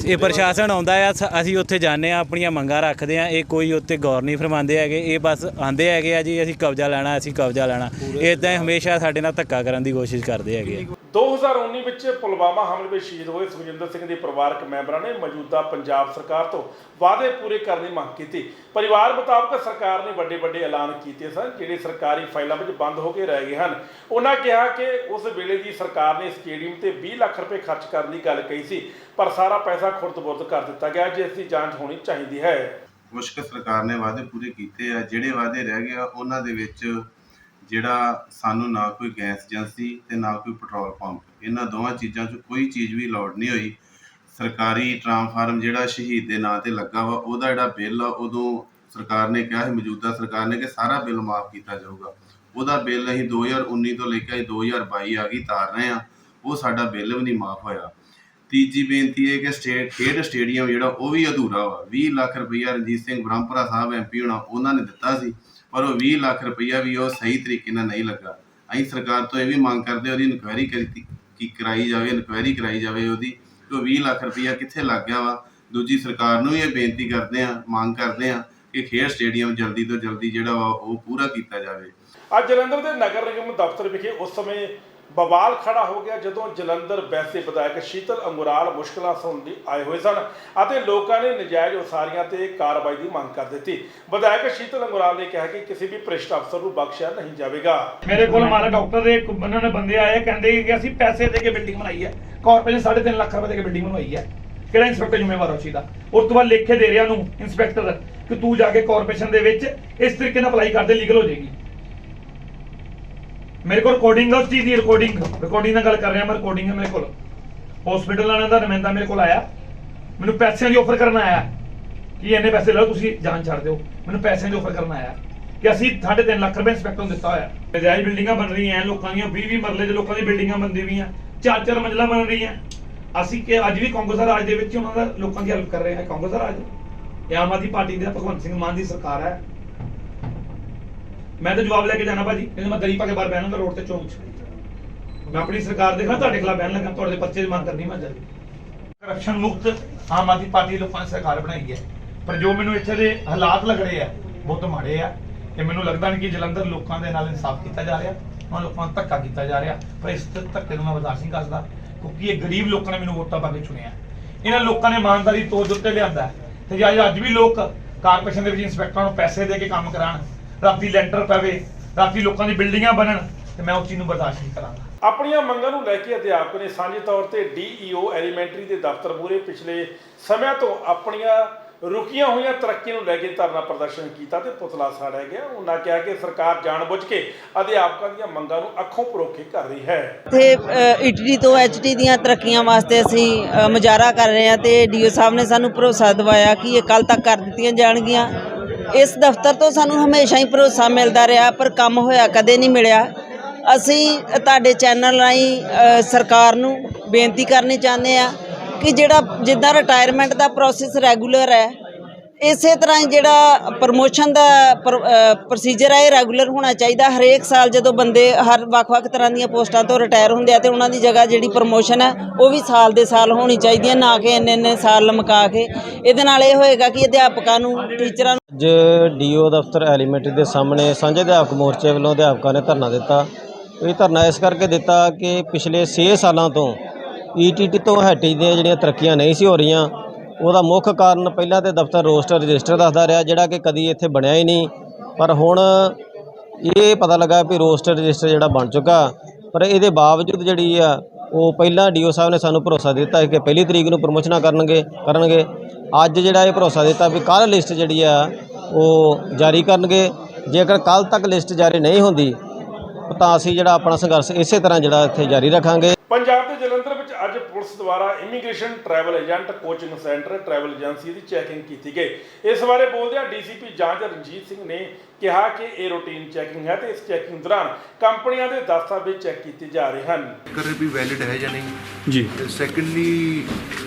ਇਹ ਪ੍ਰਸ਼ਾਸਨ ਆਉਂਦਾ ਆ, ਅਸੀਂ ਉੱਥੇ ਜਾਂਦੇ ਆ, ਆਪਣੀਆਂ ਮੰਗਾਂ ਰੱਖਦੇ ਆ, ਇਹ ਕੋਈ ਉੱਤੇ ਗੌਰ ਨਹੀਂ ਫਰਮਾਉਂਦੇ ਹੈਗੇ। ਇਹ ਬਸ ਆਂਦੇ ਹੈਗੇ ਆ ਜੀ ਅਸੀਂ ਕਬਜ਼ਾ ਲੈਣਾ, ਅਸੀਂ ਕਬਜ਼ਾ ਲੈਣਾ, ਇੱਦਾਂ ਹੀ ਹਮੇਸ਼ਾ ਸਾਡੇ ਨਾਲ ਧੱਕਾ ਕਰਨ ਦੀ ਕੋਸ਼ਿਸ਼ ਕਰਦੇ ਹੈਗੇ ਆ। 2019 ਵਿੱਚ ਪੁਲਵਾਮਾ ਹਮਲੇ ਵਿੱਚ ਸ਼ਹੀਦ ਹੋਏ ਸੁਖਜਿੰਦਰ ਸਿੰਘ ਦੇ ਪਰਿਵਾਰਕ ਮੈਂਬਰਾਂ ਨੇ ਮੌਜੂਦਾ ਪੰਜਾਬ ਸਰਕਾਰ ਤੋਂ ਵਾਅਦੇ ਪੂਰੇ ਕਰਨ ਦੀ ਮੰਗ ਕੀਤੀ। ਪਰਿਵਾਰ ਮੁਤਾਬਕ ਸਰਕਾਰ ਨੇ ਵੱਡੇ ਐਲਾਨ ਕੀਤੇ ਸਨ ਜਿਹੜੇ ਸਰਕਾਰੀ ਫਾਈਲਾਂ ਵਿੱਚ ਬੰਦ ਹੋ ਕੇ ਰਹਿ ਗਏ ਹਨ। ਉਹਨਾਂ ਕਿਹਾ ਕਿ ਉਸ ਵੇਲੇ ਦੀ ਸਰਕਾਰ ਨੇ ਸਟੇਡੀਅਮ ਤੇ 20 ਲੱਖ ਰੁਪਏ ਖਰਚ ਕਰਨ ਦੀ ਗੱਲ ਕਹੀ ਸੀ, ਪਰ ਸਾਰਾ ਪੈਸਾ ਖੁਰਦ-ਬੁਰਦ ਕਰ ਦਿੱਤਾ ਗਿਆ, ਜਿਸ ਦੀ ਜਾਂਚ ਹੋਣੀ ਚਾਹੀਦੀ ਹੈ। ਮੁਸ਼ਕ ਸਰਕਾਰ ਨੇ ਵਾਅਦੇ ਪੂਰੇ ਕੀਤੇ ਆ, ਜਿਹੜੇ ਵਾਅਦੇ ਰਹਿ ਗਏ ਆ ਉਹਨਾਂ ਦੇ ਵਿੱਚ ਜਿਹੜਾ ਸਾਨੂੰ ਨਾ ਕੋਈ ਗੈਸ ਏਜੰਸੀ ਤੇ ਨਾ ਕੋਈ ਪੈਟਰੋਲ ਪੰਪ, ਇਹਨਾਂ ਦੋਵਾਂ ਚੀਜ਼ਾਂ 'ਚ ਕੋਈ ਚੀਜ਼ ਵੀ ਲੋੜ ਨਹੀਂ ਹੋਈ। ਸਰਕਾਰੀ ਟਰਾਂਸਫਾਰਮ ਜਿਹੜਾ ਸ਼ਹੀਦ ਦੇ ਨਾਂ ਤੇ ਲੱਗਾ ਵਾ, ਉਹਦਾ ਜਿਹੜਾ ਬਿੱਲ ਆ ਉਦੋਂ ਸਰਕਾਰ ਨੇ ਕਿਹਾ ਸੀ, ਮੌਜੂਦਾ ਸਰਕਾਰ ਨੇ, ਕਿ ਸਾਰਾ ਬਿੱਲ ਮਾਫ ਕੀਤਾ ਜਾਊਗਾ। ਉਹਦਾ ਬਿੱਲ ਅਸੀਂ 2019 ਤੋਂ ਲੈ ਕੇ 2022 ਆ ਗਈ ਤਾਰ ਰਹੇ ਹਾਂ, ਉਹ ਸਾਡਾ ਬਿੱਲ ਵੀ ਨਹੀਂ ਮਾਫ ਹੋਇਆ। ਤੀਜੀ ਬੇਨਤੀ ਹੈ ਕਿ ਖੇਡ ਸਟੇਡੀਅਮ ਜਿਹੜਾ ਉਹ ਵੀ ਅਧੂਰਾ ਵਾ। 20 ਲੱਖ ਰੁਪਈਆ ਰਣਜੀਤ ਸਿੰਘ ਬ੍ਰਹਮਪੁਰਾ ਸਾਹਿਬ MP ਹੋਣਾ ਉਹਨਾਂ ਨੇ ਦਿੱਤਾ ਸੀ, ਪਰ ਉਹ 20 ਲੱਖ ਰੁਪਈਆ ਵੀ ਉਹ ਸਹੀ ਤਰੀਕੇ ਨਾਲ ਨਹੀਂ ਲੱਗਾ। ਅਸੀਂ ਸਰਕਾਰ ਤੋਂ ਇਹ ਵੀ ਮੰਗ ਕਰਦੇ ਉਹਦੀ ਇਨਕੁਆਇਰੀ ਕਰਾਈ ਜਾਵੇ ਉਹਦੀ, ਕਿ ਉਹ 20 ਲੱਖ ਰੁਪਈਆ ਕਿੱਥੇ ਲੱਗ ਗਿਆ ਵਾ। ਦੂਜੀ ਸਰਕਾਰ ਨੂੰ ਵੀ ਇਹ ਬੇਨਤੀ ਕਰਦੇ ਹਾਂ, ਮੰਗ ਕਰਦੇ ਹਾਂ ਕਿ ਖੇਡ ਸਟੇਡੀਅਮ ਜਲਦੀ ਤੋਂ ਜਲਦੀ ਜਿਹੜਾ ਵਾ ਉਹ ਪੂਰਾ ਕੀਤਾ ਜਾਵੇ। ਅੱਜ ਜਲੰਧਰ ਦੇ ਨਗਰ ਨਿਗਮ ਦਫ਼ਤਰ ਵਿਖੇ ਉਸ ਸਮੇਂ ਬਵਾਲ ਖੜਾ ਹੋ ਗਿਆ ਜਦੋਂ ਜਲੰਧਰ ਵੈਸੇ ਵਿਧਾਇਕ ਸ਼ੀਤਲ ਅੰਗੁਰਾਲ ਮੁਸ਼ਕਲਾਂ ਸੁਣਨ ਲਈ ਆਏ ਹੋਏ ਸਨ ਅਤੇ ਲੋਕਾਂ ਨੇ ਨਜਾਇਜ਼ ਉਸਾਰੀਆਂ ਤੇ ਕਾਰਵਾਈ ਦੀ ਮੰਗ ਕਰ ਦਿੱਤੀ। ਵਿਧਾਇਕ ਸ਼ੀਤਲ ਅੰਗੁਰਾਲ ਨੇ ਕਿਹਾ ਕਿ ਕਿਸੇ ਵੀ ਭ੍ਰਿਸ਼ਟ ਅਫਸਰ ਨੂੰ ਬਖਸ਼ਿਆ ਨਹੀਂ ਜਾਵੇਗਾ। ਮੇਰੇ ਕੋਲ ਮਾਰਾ ਡਾਕਟਰ ਦੇ ਉਹਨਾਂ ਨੇ ਬੰਦੇ ਆਏ, ਕਹਿੰਦੇ ਕਿ ਅਸੀਂ ਪੈਸੇ ਦੇ ਕੇ ਬਿਲਡਿੰਗ ਬਣਾਈ ਹੈ, ਕਾਰਪੋਰੇਸ਼ਨ 3.5 ਲੱਖ ਰੁਪਏ ਦੇ ਕੇ ਬਿਲਡਿੰਗ ਬਣਵਾਈ ਹੈ। ਕਿਹੜਾ ਇੰਸਪੈਕਟਰ ਜ਼ਿੰਮੇਵਾਰ ਉਸ ਚੀਜ਼ ਦਾ? ਉਸ ਤੋਂ ਬਾਅਦ ਲਿਖ ਕੇ ਦੇ ਰਿਹਾ ਨੂੰ ਇੰਸਪੈਕਟਰ ਕਿ ਤੂੰ ਜਾ ਕੇ ਕਾਰਪੋਰੇਸ਼ਨ ਦੇ ਵਿੱਚ ਇਸ ਤਰੀਕੇ ਨਾਲ ਅਪਲਾਈ ਕਰਦੇ, ਲੀਗਲ ਹੋ ਜਾਏਗੀ। ਮੇਰੇ ਕੋਲ ਰਿਕਾਰਡਿੰਗ ਉਸ ਚੀਜ਼ ਦੀ, ਰਿਕਾਰਡਿੰਗ ਨਾਲ ਗੱਲ ਕਰ ਰਿਹਾ ਮੈਂ, ਰਿਕਾਰਡਿੰਗ ਹੈ ਮੇਰੇ ਕੋਲ। ਹਸਪੀਟਲ ਵਾਲਿਆਂ ਦਾ ਨੁਮਾਇੰਦਾ ਮੇਰੇ ਕੋਲ ਆਇਆ, ਮੈਨੂੰ ਪੈਸਿਆਂ ਦੀ ਆਫਰ ਕਰਨ ਆਇਆ ਕਿ ਇੰਨੇ ਪੈਸੇ ਲਓ ਤੁਸੀਂ ਜਾਨ ਛੱਡ ਦਿਓ। ਮੈਨੂੰ ਪੈਸਿਆਂ ਦੀ ਆਫਰ ਕਰਨ ਆਇਆ ਕਿ ਅਸੀਂ 3.5 ਲੱਖ ਰੁਪਏ ਇੰਸਪੈਕਟਰ ਨੂੰ ਦਿੱਤਾ ਹੋਇਆ। ਨਜਾਇਜ਼ ਬਿਲਡਿੰਗਾਂ ਬਣ ਰਹੀਆਂ ਲੋਕਾਂ ਦੀਆਂ, 20 ਮਰਲੇ ਦੇ ਲੋਕਾਂ ਦੀ ਬਿਲਡਿੰਗਾਂ ਬਣਦੀ ਪਈਆਂ, 4 ਮੰਜ਼ਿਲਾਂ ਬਣ ਰਹੀਆਂ। ਅਸੀਂ ਕਿ ਅੱਜ ਵੀ ਕਾਂਗਰਸ ਰਾਜ ਦੇ ਵਿੱਚ ਉਹਨਾਂ ਦਾ ਲੋਕਾਂ ਦੀ ਹੈਲਪ ਕਰ ਰਹੇ ਹਾਂ। ਕਾਂਗਰਸ ਰਾਜ ਇਹ ਆਮ ਆਦਮੀ ਪਾਰਟੀ ਦੇ ਭਗਵੰਤ ਸਿੰਘ ਮਾਨ ਦੀ ਸਰਕਾਰ ਹੈ। ਮੈਂ ਤਾਂ ਜਵਾਬ ਲੈ ਕੇ ਜਾਣਾ ਭਾਜੀ, ਕਹਿੰਦੇ ਮੈਂ ਦਰੀ ਪਾ ਕੇ ਬਾਹਰ ਬਹਿਣਾ ਰੋਡ ਤੇ ਚੌਂਕ 'ਚ। ਮੈਂ ਆਪਣੀ ਸਰਕਾਰ ਦੇਖਣਾ, ਤੁਹਾਡੇ ਖਿਲਾਫ ਬਹਿਣ ਲੱਗਾ, ਤੁਹਾਡੇ ਪਰਚੇ ਦੀ ਮੰਗ ਕਰਨੀ ਮੈਂ ਜਲਦੀ। ਕਰਪਸ਼ਨ ਮੁਕਤ ਆਮ ਆਦਮੀ ਪਾਰਟੀ ਲੋਕਾਂ ਨੇ ਸਰਕਾਰ ਬਣਾਈ ਹੈ, ਪਰ ਜੋ ਮੈਨੂੰ ਇੱਥੇ ਦੇ ਹਾਲਾਤ ਲੱਗ ਰਹੇ ਆ ਬਹੁਤ ਮਾੜੇ ਆ। ਤੇ ਮੈਨੂੰ ਲੱਗਦਾ ਨਹੀਂ ਕਿ ਜਲੰਧਰ ਲੋਕਾਂ ਦੇ ਨਾਲ ਇਨਸਾਫ ਕੀਤਾ ਜਾ ਰਿਹਾ, ਉਹਨਾਂ ਲੋਕਾਂ ਨੂੰ ਧੱਕਾ ਕੀਤਾ ਜਾ ਰਿਹਾ। ਪਰ ਇਸ ਧੱਕੇ ਨੂੰ ਮੈਂ ਬਰਦਾਸ਼ਤ ਨਹੀਂ ਕਰਦਾ, ਕਿਉਂਕਿ ਇਹ ਗਰੀਬ ਲੋਕਾਂ ਨੇ ਮੈਨੂੰ ਵੋਟਾਂ ਪਾ ਕੇ ਚੁਣਿਆ। ਇਹਨਾਂ ਲੋਕਾਂ ਨੇ ਇਮਾਨਦਾਰੀ ਤੋੜ ਉੱਤੇ ਲਿਆਂਦਾ ਤੇ ਜੇ ਅੱਜ ਵੀ ਲੋਕ ਕਾਰਪੋਰੇਸ਼ਨ ਦੇ ਵਿੱਚ ਇੰਸਪੈਕਟਰਾਂ ਨੂੰ ਪੈਸੇ ਦੇ ਕੇ ਕੰਮ ਕਰਾਉਣ, ਰਾਤੀ ਲੈਂਟਰ ਪਵੇ, ਰਾਤੀ ਲੋਕਾਂ ਦੀ ਬਿਲਡਿੰਗਾਂ ਬਣਨ, ਤੇ ਮੈਂ ਉਸ ਚੀਜ਼ ਨੂੰ ਬਰਦਾਸ਼ਤ ਨਹੀਂ ਕਰਾਂਗਾ। ਆਪਣੀਆਂ ਮੰਗਾਂ ਨੂੰ ਲੈ ਕੇ ਅਧਿਆਪਕ ਨੇ ਸਾਂਝੇ ਤੌਰ ਤੇ DEO ਐਲੀਮੈਂਟਰੀ ਦੇ ਦਫ਼ਤਰ ਮੂਹਰੇ ਪਿਛਲੇ ਸਮਿਆਂ ਤੋਂ ਆਪਣੀਆਂ ਰੁਕੀਆਂ ਹੋਈਆਂ ਤਰੱਕੀਆਂ ਨੂੰ ਲੈ ਕੇ ਧਰਨਾ ਪ੍ਰਦਰਸ਼ਨ ਕੀਤਾ ਤੇ ਪੁਤਲਾ ਸਾੜਿਆ ਗਿਆ। ਉਹਨਾਂ ਕਿਹਾ ਕਿ ਸਰਕਾਰ ਜਾਣਬੁੱਝ ਕੇ ਅਧਿਆਪਕਾਂ ਦੀਆਂ ਮੰਗਾਂ ਨੂੰ ਅੱਖੋਂ ਪਰੋਖੇ ਕਰ ਰਹੀ ਹੈ। ਤੇ ਇਟਲੀ ਤੋਂ HT ਦੀਆਂ ਤਰੱਕੀਆਂ ਵਾਸਤੇ ਅਸੀਂ ਮੁਜ਼ਾਹਰਾ ਕਰ ਰਹੇ ਹਾਂ ਤੇ DO ਸਾਹਿਬ ਨੇ ਸਾਨੂੰ ਭਰੋਸਾ ਦਿਵਾਇਆ ਕਿ ਇਹ ਕੱਲ੍ਹ ਤੱਕ ਕਰ ਦਿੱਤੀਆਂ ਜਾਣਗੀਆਂ। ਇਸ ਦਫ਼ਤਰ ਤੋਂ ਸਾਨੂੰ ਹਮੇਸ਼ਾ ਹੀ ਭਰੋਸਾ ਮਿਲਦਾ ਰਿਹਾ, ਪਰ ਕੰਮ ਹੋਇਆ ਕਦੇ ਨਹੀਂ ਮਿਲਿਆ। ਅਸੀਂ ਤੁਹਾਡੇ ਚੈਨਲ ਰਾਹੀਂ ਸਰਕਾਰ ਨੂੰ ਬੇਨਤੀ ਕਰਨੀ ਚਾਹੁੰਦੇ ਆ ਕਿ ਜਿੱਦਾਂ ਰਿਟਾਇਰਮੈਂਟ ਦਾ ਪ੍ਰੋਸੈਸ ਰੈਗੂਲਰ ਹੈ, ਇਸੇ ਤਰ੍ਹਾਂ ਹੀ ਜਿਹੜਾ ਪ੍ਰਮੋਸ਼ਨ ਦਾ ਪ੍ਰੋਸੀਜਰ ਹੈ ਇਹ ਰੈਗੂਲਰ ਹੋਣਾ ਚਾਹੀਦਾ। ਹਰੇਕ ਸਾਲ ਜਦੋਂ ਬੰਦੇ ਹਰ ਵੱਖ-ਵੱਖ ਤਰ੍ਹਾਂ ਦੀਆਂ ਪੋਸਟਾਂ ਤੋਂ ਰਿਟਾਇਰ ਹੁੰਦੇ ਆ ਤੇ ਉਹਨਾਂ ਦੀ ਜਗ੍ਹਾ ਜਿਹੜੀ ਪ੍ਰਮੋਸ਼ਨ ਹੈ ਉਹ ਵੀ ਸਾਲ ਦੇ ਸਾਲ ਹੋਣੀ ਚਾਹੀਦੀ ਹੈ, ਨਾ ਕਿ ਇੰਨੇ ਸਾਲ ਲਮਕਾ ਕੇ। ਇਹਦੇ ਨਾਲ ਇਹ ਹੋਏਗਾ ਕਿ ਅਧਿਆਪਕਾਂ ਨੂੰ, ਟੀਚਰਾਂ ਨੂੰ। ਅੱਜ DO ਦਫ਼ਤਰ ਐਲੀਮੈਂਟਰੀ ਦੇ ਸਾਹਮਣੇ ਸਾਂਝੇ ਅਧਿਆਪਕ ਮੋਰਚੇ ਵੱਲੋਂ ਅਧਿਆਪਕਾਂ ਨੇ ਧਰਨਾ ਦਿੱਤਾ। ਇਹ ਧਰਨਾ ਇਸ ਕਰਕੇ ਦਿੱਤਾ ਕਿ ਪਿਛਲੇ 6 ਸਾਲਾਂ ਤੋਂ ETT ਤੋਂ HT ਦੀਆਂ ਜਿਹੜੀਆਂ ਤਰੱਕੀਆਂ ਨਹੀਂ ਸੀ ਹੋ ਰਹੀਆਂ। ਉਹਦਾ ਮੁੱਖ ਕਾਰਨ ਪਹਿਲਾਂ ਤੇ ਦਫ਼ਤਰ ਰੋਸਟਰ ਰਜਿਸਟਰ ਦੱਸਦਾ ਰਿਹਾ, ਜਿਹੜਾ ਕਿ ਕਦੀ ਇੱਥੇ ਬਣਿਆ ਹੀ ਨਹੀਂ। ਪਰ ਹੁਣ ਇਹ ਪਤਾ ਲੱਗਾ ਵੀ ਰੋਸਟਰ ਰਜਿਸਟਰ ਜਿਹੜਾ ਬਣ ਚੁੱਕਾ, ਪਰ ਇਹਦੇ ਬਾਵਜੂਦ ਜਿਹੜੀ ਆ ਉਹ ਪਹਿਲਾਂ DO ਸਾਹਿਬ ਨੇ ਸਾਨੂੰ ਭਰੋਸਾ ਦਿੱਤਾ ਕਿ 1 ਤਰੀਕ ਨੂੰ ਪ੍ਰਮੋਸ਼ਨਾਂ ਕਰਨਗੇ। ਅੱਜ ਜਿਹੜਾ ਇਹ ਭਰੋਸਾ ਦਿੱਤਾ ਵੀ ਕੱਲ੍ਹ ਲਿਸਟ ਜਿਹੜੀ ਆ ਉਹ ਜਾਰੀ ਕਰਨਗੇ। ਜੇਕਰ ਕੱਲ੍ਹ ਤੱਕ ਲਿਸਟ ਜਾਰੀ ਨਹੀਂ ਹੁੰਦੀ ਤਾਂ ਅਸੀਂ ਜਿਹੜਾ ਆਪਣਾ ਸੰਘਰਸ਼ ਇਸੇ ਤਰ੍ਹਾਂ ਜਿਹੜਾ ਇੱਥੇ ਜਾਰੀ ਰੱਖਾਂਗੇ। ਪੰਜਾਬ ਦੇ ਜਲੰਧਰ ਵਿੱਚ ਅੱਜ ਪੁਲਿਸ ਦੁਆਰਾ immigration, travel agent, coaching centre, travel agency ਦੀ ਚੈਕਿੰਗ ਕੀਤੀ ਗਈ। ਇਸ ਬਾਰੇ ਬੋਲਦਿਆਂ DCP ਜਾਂਚ ਰਣਜੀਤ ਸਿੰਘ ਨੇ ਕਿਹਾ ਕਿ ਇਹ ਰੂਟੀਨ ਚੈਕਿੰਗ ਹੈ ਤੇ ਇਸ ਚੈਕਿੰਗ ਦੌਰਾਨ ਕੰਪਨੀਆਂ ਦੇ ਦਸਤਾਵੇਜ਼ ਚੈੱਕ ਕੀਤੇ ਜਾ ਰਹੇ ਹਨ। ਕਰ ਵੀ ਵੈਲਿਡ ਹੈ ਜਾਂ ਨਹੀਂ ਜੀ। ਸੈਕੰਡਲੀ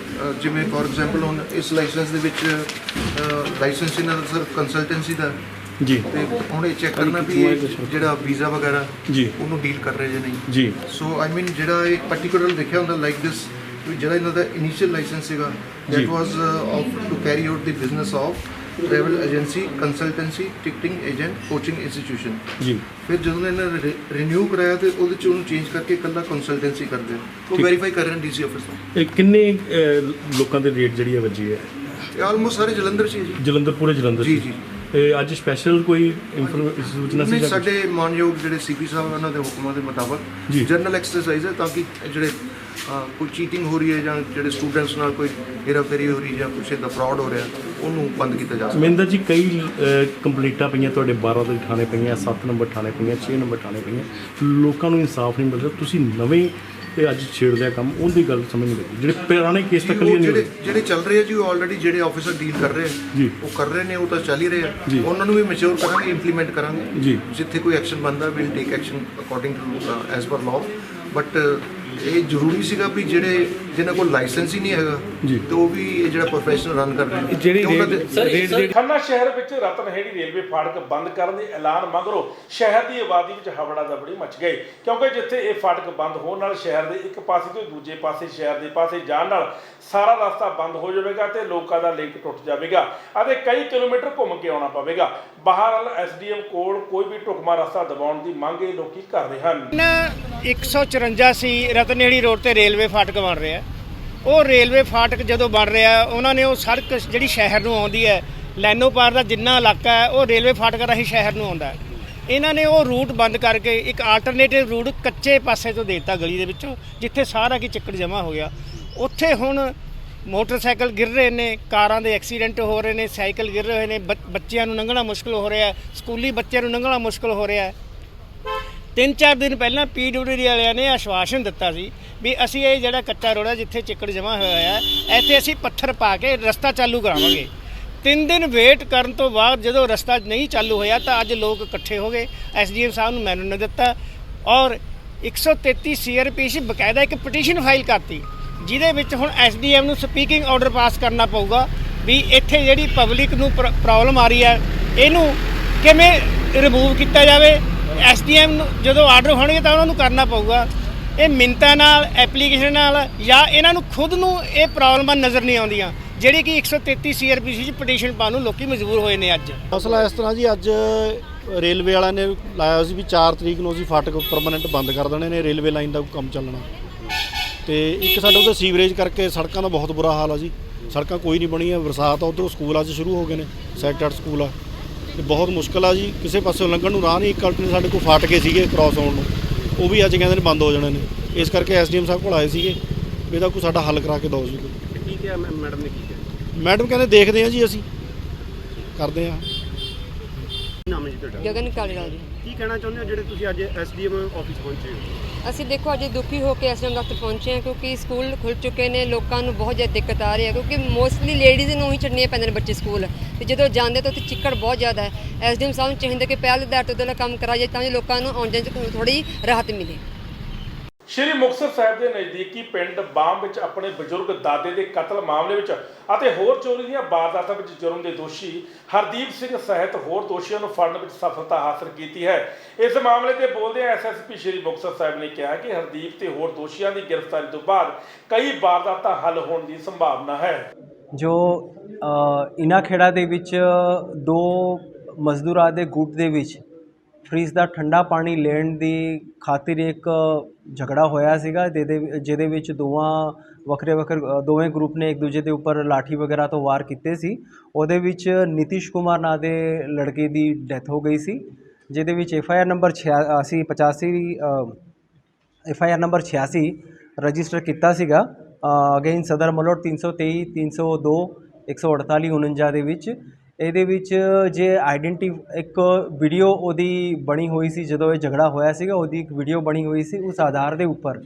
ਜਿਵੇਂ ਫੋਰ ਐਗਜ਼ਾਮਪਲ ਹੁਣ ਇਸ ਲਾਇਸੈਂਸ ਦੇ ਵਿੱਚ ਲਾਇਸੈਂਸ ਇਹਨਾਂ ਦਾ ਸਿਰਫ ਕੰਸਲਟੈਂਸੀ ਦਾ ਜੀ, ਤੇ ਹੁਣ ਇਹ ਚੈੱਕ ਕਰਨਾ ਵੀ ਜਿਹੜਾ ਵੀਜ਼ਾ ਵਗੈਰਾ ਜੀ ਉਹਨੂੰ ਡੀਲ ਕਰ ਰਹੇ ਜਾਂ ਨਹੀਂ ਜੀ। ਸੋ ਆਈ ਮੀਨ ਜਿਹੜਾ ਇੱਕ ਪਾਰਟਿਕੂਲਰ ਦੇਖਿਆ ਹੁੰਦਾ ਲਾਈਕ ਦਿਸ ਵੀ ਜਿਹੜਾ ਇਹਨਾਂ ਦਾ ਇਨੀਸ਼ੀਅਲ ਲਾਇਸੈਂਸ ਸੀਗਾ that was of to carry out the business of travel agency consultancy ticketing agent coaching institution ਜੀ ਫਿਰ ਜਦੋਂ ਇਹਨਾਂ ਨੇ ਰਿਨਿਊ ਕਰਾਇਆ ਤੇ ਉਹਦੇ ਚ ਉਹਨੂੰ ਚੇਂਜ ਕਰਕੇ ਇਕੱਲਾ ਕੰਸਲਟੈਂਸੀ ਕਰਦੇ ਉਹ ਵੈਰੀਫਾਈ ਕਰ ਰਹੇ ਨੇ ਡੀਸੀ ਆਫਿਸ ਤੋਂ। ਇਹ ਕਿੰਨੇ ਲੋਕਾਂ ਦੇ ਰੇਟ ਜਿਹੜੀ ਹੈ ਵੱਜੀ ਹੈ? ਇਹ ਆਲਮੋਸਟ ਸਾਰੇ ਜਲੰਧਰ 'ਚ ਹੀ ਹੈ ਜੀ। ਜਲੰਧਰ, ਪੂਰੇ ਜਲੰਧਰ ਜੀ ਜੀ। ਇਹ ਅੱਜ ਸਪੈਸ਼ਲ ਕੋਈ ਸੂਚਨਾ ਸੀ? ਨਹੀਂ, ਸਾਡੇ ਮਾਨਯੋਗ ਜਿਹੜੇ ਸੀਪੀ ਸਾਹਿਬ ਉਹਨਾਂ ਦੇ ਹੁਕਮਾਂ ਦੇ ਮੁਤਾਬਕ ਜਨਰਲ ਐਕਸਰਸਾਈਜ਼ ਹੈ ਤਾਂ ਕਿ ਜਿਹੜੇ ਕੋਈ ਚੀਟਿੰਗ ਹੋ ਰਹੀ ਹੈ ਜਾਂ ਜਿਹੜੇ ਸਟੂਡੈਂਟਸ ਨਾਲ ਕੋਈ ਹੇਰਾਫੇਰੀ ਹੋ ਰਹੀ ਜਾਂ ਕੁਛ ਦਾ ਫਰਾਡ ਹੋ ਰਿਹਾ ਉਹਨੂੰ ਬੰਦ ਕੀਤਾ ਜਾ ਸਕਦਾ। ਮਹਿੰਦਰ ਜੀ, ਕਈ ਕੰਪਲੀਟਾਂ ਪਈਆਂ ਤੁਹਾਡੇ 12 ਦੇ ਥਾਣੇ ਪਈਆਂ, 7 ਨੰਬਰ ਥਾਣੇ ਪਈਆਂ, 6 ਨੰਬਰ ਥਾਣੇ ਪਈਆਂ, ਲੋਕਾਂ ਨੂੰ ਇਨਸਾਫ ਨਹੀਂ ਮਿਲ ਰਿਹਾ। ਤੁਸੀਂ ਨਵੇਂ ਤੇ ਅੱਜ ਛੇੜ ਲਿਆ ਕੰਮ, ਉਹਦੀ ਗੱਲ ਸਮਝ ਨਹੀਂ ਲੱਗੀ। ਜਿਹੜੇ ਪੁਰਾਣੇ ਕੇਸ ਤਾਂ ਕਲੀਅਰ ਨਹੀਂ ਜਿਹੜੇ ਚੱਲ ਰਹੇ ਆ ਜੀ ਉਹ ਆਲਰੇਡੀ ਜਿਹੜੇ ਆਫੀਸਰ ਡੀਲ ਕਰ ਰਹੇ ਆ ਜੀ, ਉਹ ਕਰ ਰਹੇ ਨੇ, ਉਹ ਤਾਂ ਚੱਲ ਹੀ ਰਹੇ ਆ। ਉਹਨਾਂ ਨੂੰ ਵੀ ਮੈਚੁਰ ਕਰਾਂਗੇ, ਇੰਪਲੀਮੈਂਟ ਕਰਾਂਗੇ ਜੀ। ਜਿੱਥੇ ਕੋਈ ਐਕਸ਼ਨ ਬਣਦਾ will take action according to as per law. But ਇਹ ਜ਼ਰੂਰੀ ਸੀਗਾ ਵੀ ਜਿਹੜੇ ਜਿਨ੍ਹਾਂ ਕੋਲ ਲਾਇਸੈਂਸ ਹੀ ਨਹੀਂ ਹੈਗਾ ਤੇ ਉਹ ਵੀ ਇਹ ਜਿਹੜਾ ਪ੍ਰੋਫੈਸ਼ਨ ਰਨ ਕਰ ਰਹੇ ਨੇ ਜਿਹੜੀ ਖੰਨਾ ਸ਼ਹਿਰ ਵਿੱਚ ਰਤਨਹੇੜੀ ਰੇਲਵੇ ਫਾਟਕ ਬੰਦ ਕਰਨ ਦੇ ਐਲਾਨ ਮਗਰੋਂ ਸ਼ਹਿਰ ਦੀ ਆਬਾਦੀ ਵਿੱਚ ਹਵੜਾ ਦਬੜੀ ਮਚ ਗਈ, ਕਿਉਂਕਿ ਜਿੱਥੇ ਇਹ ਫਾਟਕ ਬੰਦ ਹੋਣ ਨਾਲ ਸ਼ਹਿਰ ਦੇ ਇੱਕ ਪਾਸੇ ਤੋਂ ਦੂਜੇ ਪਾਸੇ ਸ਼ਹਿਰ ਦੇ ਪਾਸੇ ਜਾਣ ਨਾਲ ਸਾਰਾ ਰਸਤਾ ਬੰਦ ਹੋ ਜਾਵੇਗਾ ਤੇ ਲੋਕਾਂ ਦਾ ਲਿੰਕ ਟੁੱਟ ਜਾਵੇਗਾ ਅਤੇ ਕਈ ਕਿਲੋਮੀਟਰ ਘੁੰਮ ਕੇ ਆਉਣਾ ਪਵੇਗਾ। ਬਹਰਹਾਲ ਐਸਡੀਐਮ ਕੋਲ ਕੋਈ ਵੀ ਢੁਕਵਾਂ ਰਸਤਾ ਦਿਵਾਉਣ ਦੀ ਮੰਗ ਇਹ ਲੋਕੀ ਕਰ ਰਹੇ ਹਨ। 154 ਸੀ ਰਤਨਹੇੜੀ ਰੋਡ ਤੇ ਰੇਲਵੇ ਫਾਟਕ ਬਣ ਰਿਹਾ। ਉਹ ਰੇਲਵੇ ਫਾਟਕ ਜਦੋਂ ਬਣ ਰਿਹਾ ਉਹਨਾਂ ਨੇ ਉਹ ਸੜਕ ਜਿਹੜੀ ਸ਼ਹਿਰ ਨੂੰ ਆਉਂਦੀ ਹੈ, ਲੈਨੋ ਪਾਰ ਦਾ ਜਿੰਨਾ ਇਲਾਕਾ ਹੈ ਉਹ ਰੇਲਵੇ ਫਾਟਕ ਰਾਹੀਂ ਸ਼ਹਿਰ ਨੂੰ ਆਉਂਦਾ ਹੈ। ਇਹਨਾਂ ਨੇ ਉਹ ਰੂਟ ਬੰਦ ਕਰਕੇ ਇੱਕ ਆਲਟਰਨੇਟਿਵ ਰੂਟ ਕੱਚੇ ਪਾਸੇ ਤੋਂ ਦੇ ਦਿੱਤਾ ਗਲੀ ਦੇ ਵਿੱਚੋਂ, ਜਿੱਥੇ ਸਾਰਾ ਕੀ ਚਿੱਕੜ ਜਮ੍ਹਾਂ ਹੋ ਗਿਆ। ਉੱਥੇ ਹੁਣ ਮੋਟਰਸਾਈਕਲ ਗਿਰ ਰਹੇ ਨੇ, ਕਾਰਾਂ ਦੇ ਐਕਸੀਡੈਂਟ ਹੋ ਰਹੇ ਨੇ, ਸਾਈਕਲ ਗਿਰ ਰਹੇ ਨੇ, ਬੱਚਿਆਂ ਨੂੰ ਲੰਘਣਾ ਮੁਸ਼ਕਲ ਹੋ ਰਿਹਾ, ਸਕੂਲੀ ਬੱਚਿਆਂ ਨੂੰ ਲੰਘਣਾ ਮੁਸ਼ਕਲ ਹੋ ਰਿਹਾ। 3-4 ਦਿਨ ਪਹਿਲਾਂ PWD ਵਾਲਿਆਂ ਨੇ ਆਸ਼ਵਾਸਨ ਦਿੱਤਾ ਸੀ ਵੀ ਅਸੀਂ ਇਹ ਜਿਹੜਾ ਕੱਚਾ ਰੋਡ ਹੈ ਜਿੱਥੇ ਚਿੱਕੜ ਜਮ੍ਹਾਂ ਹੋਇਆ ਹੈ ਇੱਥੇ ਅਸੀਂ ਪੱਥਰ ਪਾ ਕੇ ਰਸਤਾ ਚਾਲੂ ਕਰਾਵਾਂਗੇ। 3 ਦਿਨ ਵੇਟ ਕਰਨ ਤੋਂ ਬਾਅਦ ਜਦੋਂ ਰਸਤਾ ਨਹੀਂ ਚਾਲੂ ਹੋਇਆ ਤਾਂ ਅੱਜ ਲੋਕ ਇਕੱਠੇ ਹੋ ਗਏ, SDM ਸਾਹਿਬ ਨੂੰ ਮੈਨੂੰ ਨੇ ਦਿੱਤਾ ਔਰ 133 CRPC ਬਕਾਇਦਾ ਇੱਕ ਪਟੀਸ਼ਨ ਫਾਈਲ ਕਰਤੀ, ਜਿਹਦੇ ਵਿੱਚ ਹੁਣ SDM ਨੂੰ ਸਪੀਕਿੰਗ ਆਰਡਰ ਪਾਸ ਕਰਨਾ ਪਊਗਾ ਵੀ ਇੱਥੇ ਜਿਹੜੀ ਪਬਲਿਕ ਨੂੰ ਪ੍ਰੋਬਲਮ ਆ ਰਹੀ ਹੈ ਇਹਨੂੰ ਕਿਵੇਂ ਰਿਮੂਵ ਕੀਤਾ ਜਾਵੇ। SDM ਨੂੰ ਜਦੋਂ ਆਰਡਰ ਹੋਣਗੇ ਤਾਂ ਉਹਨਾਂ ਨੂੰ ਕਰਨਾ ਪਊਗਾ। ਇਹ ਮਿੰਤਾਂ ਨਾਲ, ਐਪਲੀਕੇਸ਼ਨ ਨਾਲ ਜਾਂ ਇਹਨਾਂ ਨੂੰ ਖੁਦ ਨੂੰ ਇਹ ਪ੍ਰੋਬਲਮਾਂ ਨਜ਼ਰ ਨਹੀਂ ਆਉਂਦੀਆਂ ਜਿਹੜੀ ਕਿ 133 CRPC 'ਚ ਪਟੀਸ਼ਨ ਪਾਉਣ ਨੂੰ ਲੋਕੀ ਮਜਬੂਰ ਹੋਏ ਨੇ। ਅੱਜ ਮਸਲਾ ਇਸ ਤਰ੍ਹਾਂ ਜੀ, ਅੱਜ ਰੇਲਵੇ ਵਾਲਿਆਂ ਨੇ ਲਾਇਆ ਸੀ ਵੀ 4 ਤਰੀਕ ਨੂੰ ਅਸੀਂ ਫਾਟਕ ਪਰਮਾਨੈਂਟ ਬੰਦ ਕਰ ਦੇਣੇ ਨੇ, ਰੇਲਵੇ ਲਾਈਨ ਦਾ ਕੰਮ ਚੱਲਣਾ। ਤੇ ਇੱਕ ਸਾਡੇ ਉਹਦੇ ਸੀਵਰੇਜ ਕਰਕੇ ਸੜਕਾਂ ਦਾ ਬਹੁਤ ਬੁਰਾ ਹਾਲ ਆ ਜੀ, ਸੜਕਾਂ ਕੋਈ ਨਹੀਂ ਬਣੀਆਂ। ਬਰਸਾਤ ਆ, ਉੱਧਰੋਂ ਸਕੂਲ ਅੱਜ ਸ਼ੁਰੂ ਹੋ ਗਏ ਨੇ, ਸੈਕਟਰ ਸਕੂਲ ਆ ਤੇ ਬਹੁਤ ਮੁਸ਼ਕਿਲ ਆ ਜੀ, ਕਿਸੇ ਪਾਸੇ ਲੰਘਣ ਨੂੰ ਰਾਹ ਨਹੀਂ। ਇੱਕ ਅਲਟਰਨੇਟ ਸਾਡੇ ਕੋਲ ਫਾਟਕੇ ਸੀਗੇ ਕ੍ਰਾਸ ਹੋਣ ਨੂੰ, ਉਹ ਵੀ ਅੱਜ ਕਹਿੰਦੇ ਨੇ ਬੰਦ ਹੋ ਜਾਣੇ ਨੇ। ਇਸ ਕਰਕੇ SDM ਸਾਹਿਬ ਕੋਲ ਆਏ ਸੀਗੇ ਵੀ ਇਹਦਾ ਕੋਈ ਸਾਡਾ ਹੱਲ ਕਰਾ ਕੇ ਦਿਓ ਜੀ। ਕੀ ਕਿਹਾ ਮੈਡਮ ਨੇ? ਕੀ ਕਿਹਾ? ਮੈਡਮ ਕਹਿੰਦੇ ਦੇਖਦੇ ਹਾਂ ਜੀ, ਅਸੀਂ ਕਰਦੇ ਹਾਂ। ਨਾਮ ਹੈ ਜੀ ਤੁਹਾਡਾ? ਗਗਨ ਕਾਲੀਵਾਲ ਜੀ। ਕੀ ਕਹਿਣਾ ਚਾਹੁੰਦੇ ਹੋ ਜਿਹੜੇ ਤੁਸੀਂ ਅੱਜ SDM ਆਫਿਸ ਪਹੁੰਚੇ ਹੋ? ਅਸੀਂ ਦੇਖੋ ਅੱਜ ਦੁਖੀ ਹੋ ਕੇ SDM ਦਫ਼ਤਰ ਪਹੁੰਚੇ ਹਾਂ ਕਿਉਂਕਿ ਸਕੂਲ ਖੁੱਲ੍ਹ ਚੁੱਕੇ ਨੇ, ਲੋਕਾਂ ਨੂੰ ਬਹੁਤ ਜ਼ਿਆਦਾ ਦਿੱਕਤ ਆ ਰਹੀ ਹੈ ਕਿਉਂਕਿ ਮੋਸਟਲੀ ਲੇਡੀਜ਼ ਨੂੰ ਹੀ ਛੱਡਣੀਆਂ ਪੈਂਦੇ ਨੇ ਬੱਚੇ ਸਕੂਲ, ਤੇ ਜਦੋਂ ਜਾਂਦੇ ਤਾਂ ਉੱਥੇ ਚਿੱਕੜ ਬਹੁਤ ਜ਼ਿਆਦਾ ਹੈ। SDM ਸਾਹਿਬ ਨੂੰ ਚਾਹੀਦਾ ਕਿ ਪਹਿਲ ਆਧਾਰ ਤੇ ਉਹਦਾ ਕੰਮ ਕਰਾਇਆ ਜਾਏ ਤਾਂ ਜੋ ਲੋਕਾਂ ਨੂੰ ਆਉਣ ਜਾਣ 'ਚ ਥੋੜ੍ਹੀ ਰਾਹਤ ਮਿਲੇ। ਸ਼੍ਰੀ ਮੁਕਤਸਰ ਸਾਹਿਬ ਦੇ ਨਜ਼ਦੀਕੀ ਪਿੰਡ ਬਾਮ ਵਿੱਚ ਆਪਣੇ ਬਜ਼ੁਰਗ ਦਾਦੇ ਦੇ ਕਤਲ ਮਾਮਲੇ ਵਿੱਚ ਅਤੇ ਹੋਰ ਚੋਰੀ ਦੀਆਂ ਵਾਰਦਾਤਾਂ ਵਿੱਚ ਜੁਰਮ ਦੇ ਦੋਸ਼ੀ ਹਰਦੀਪ ਸਿੰਘ ਸਹਿਤ ਹੋਰ ਦੋਸ਼ੀਆਂ ਨੂੰ ਫੜਨ ਵਿੱਚ ਸਫਲਤਾ ਹਾਸਲ ਕੀਤੀ ਹੈ। ਇਸ ਮਾਮਲੇ ਤੇ ਬੋਲਦਿਆਂ SSP ਸ਼੍ਰੀ ਮੁਕਤਸਰ ਸਾਹਿਬ ਨੇ ਕਿਹਾ ਕਿ ਹਰਦੀਪ ਤੇ ਹੋਰ ਦੋਸ਼ੀਆਂ ਦੀ ਗ੍ਰਿਫਤਾਰੀ ਤੋਂ ਬਾਅਦ ਕਈ ਵਾਰਦਾਤਾਂ ਹੱਲ ਹੋਣ ਦੀ ਸੰਭਾਵਨਾ ਹੈ। ਜੋ ਇਨਾ ਖੇੜਾ ਦੇ ਵਿੱਚ 2 ਮਜ਼ਦੂਰਾਂ ਦੇ ਗੁੱਟ ਦੇ ਵਿੱਚ ਫ੍ਰਿਜ ਦਾ ਠੰਡਾ ਪਾਣੀ ਲੈਣ ਦੀ ਖਾਤਰ ਇੱਕ ਝਗੜਾ ਹੋਇਆ ਸੀਗਾ, ਜਿਹਦੇ ਵਿੱਚ ਵੱਖਰੇ ਦੋਵੇਂ ਗਰੁੱਪ ਨੇ ਇੱਕ ਦੂਜੇ ਦੇ ਉੱਪਰ ਲਾਠੀ ਵਗੈਰਾ ਤੋਂ ਵਾਰ ਕੀਤੇ ਸੀ। ਉਹਦੇ ਵਿੱਚ ਨਿਤਿਸ਼ ਕੁਮਾਰ ਨਾਂ ਦੇ ਲੜਕੇ ਦੀ ਡੈਥ ਹੋ ਗਈ ਸੀ, ਜਿਹਦੇ ਵਿੱਚ FIR ਨੰਬਰ 86 ਰਜਿਸਟਰ ਕੀਤਾ ਸੀਗਾ ਅਗੇਨ ਸਦਰ ਮਲੋਟ 323 302 148 49 ਦੇ ਵਿੱਚ। ਇਹਦੇ ਵਿੱਚ ਜੇ ਇੱਕ ਵੀਡੀਓ ਉਹਦੀ ਬਣੀ ਹੋਈ ਸੀ, ਜਦੋਂ ਇਹ ਝਗੜਾ ਹੋਇਆ ਸੀਗਾ ਉਹਦੀ ਇੱਕ ਵੀਡੀਓ ਬਣੀ ਹੋਈ ਸੀ। ਉਸ ਆਧਾਰ ਦੇ ਉੱਪਰ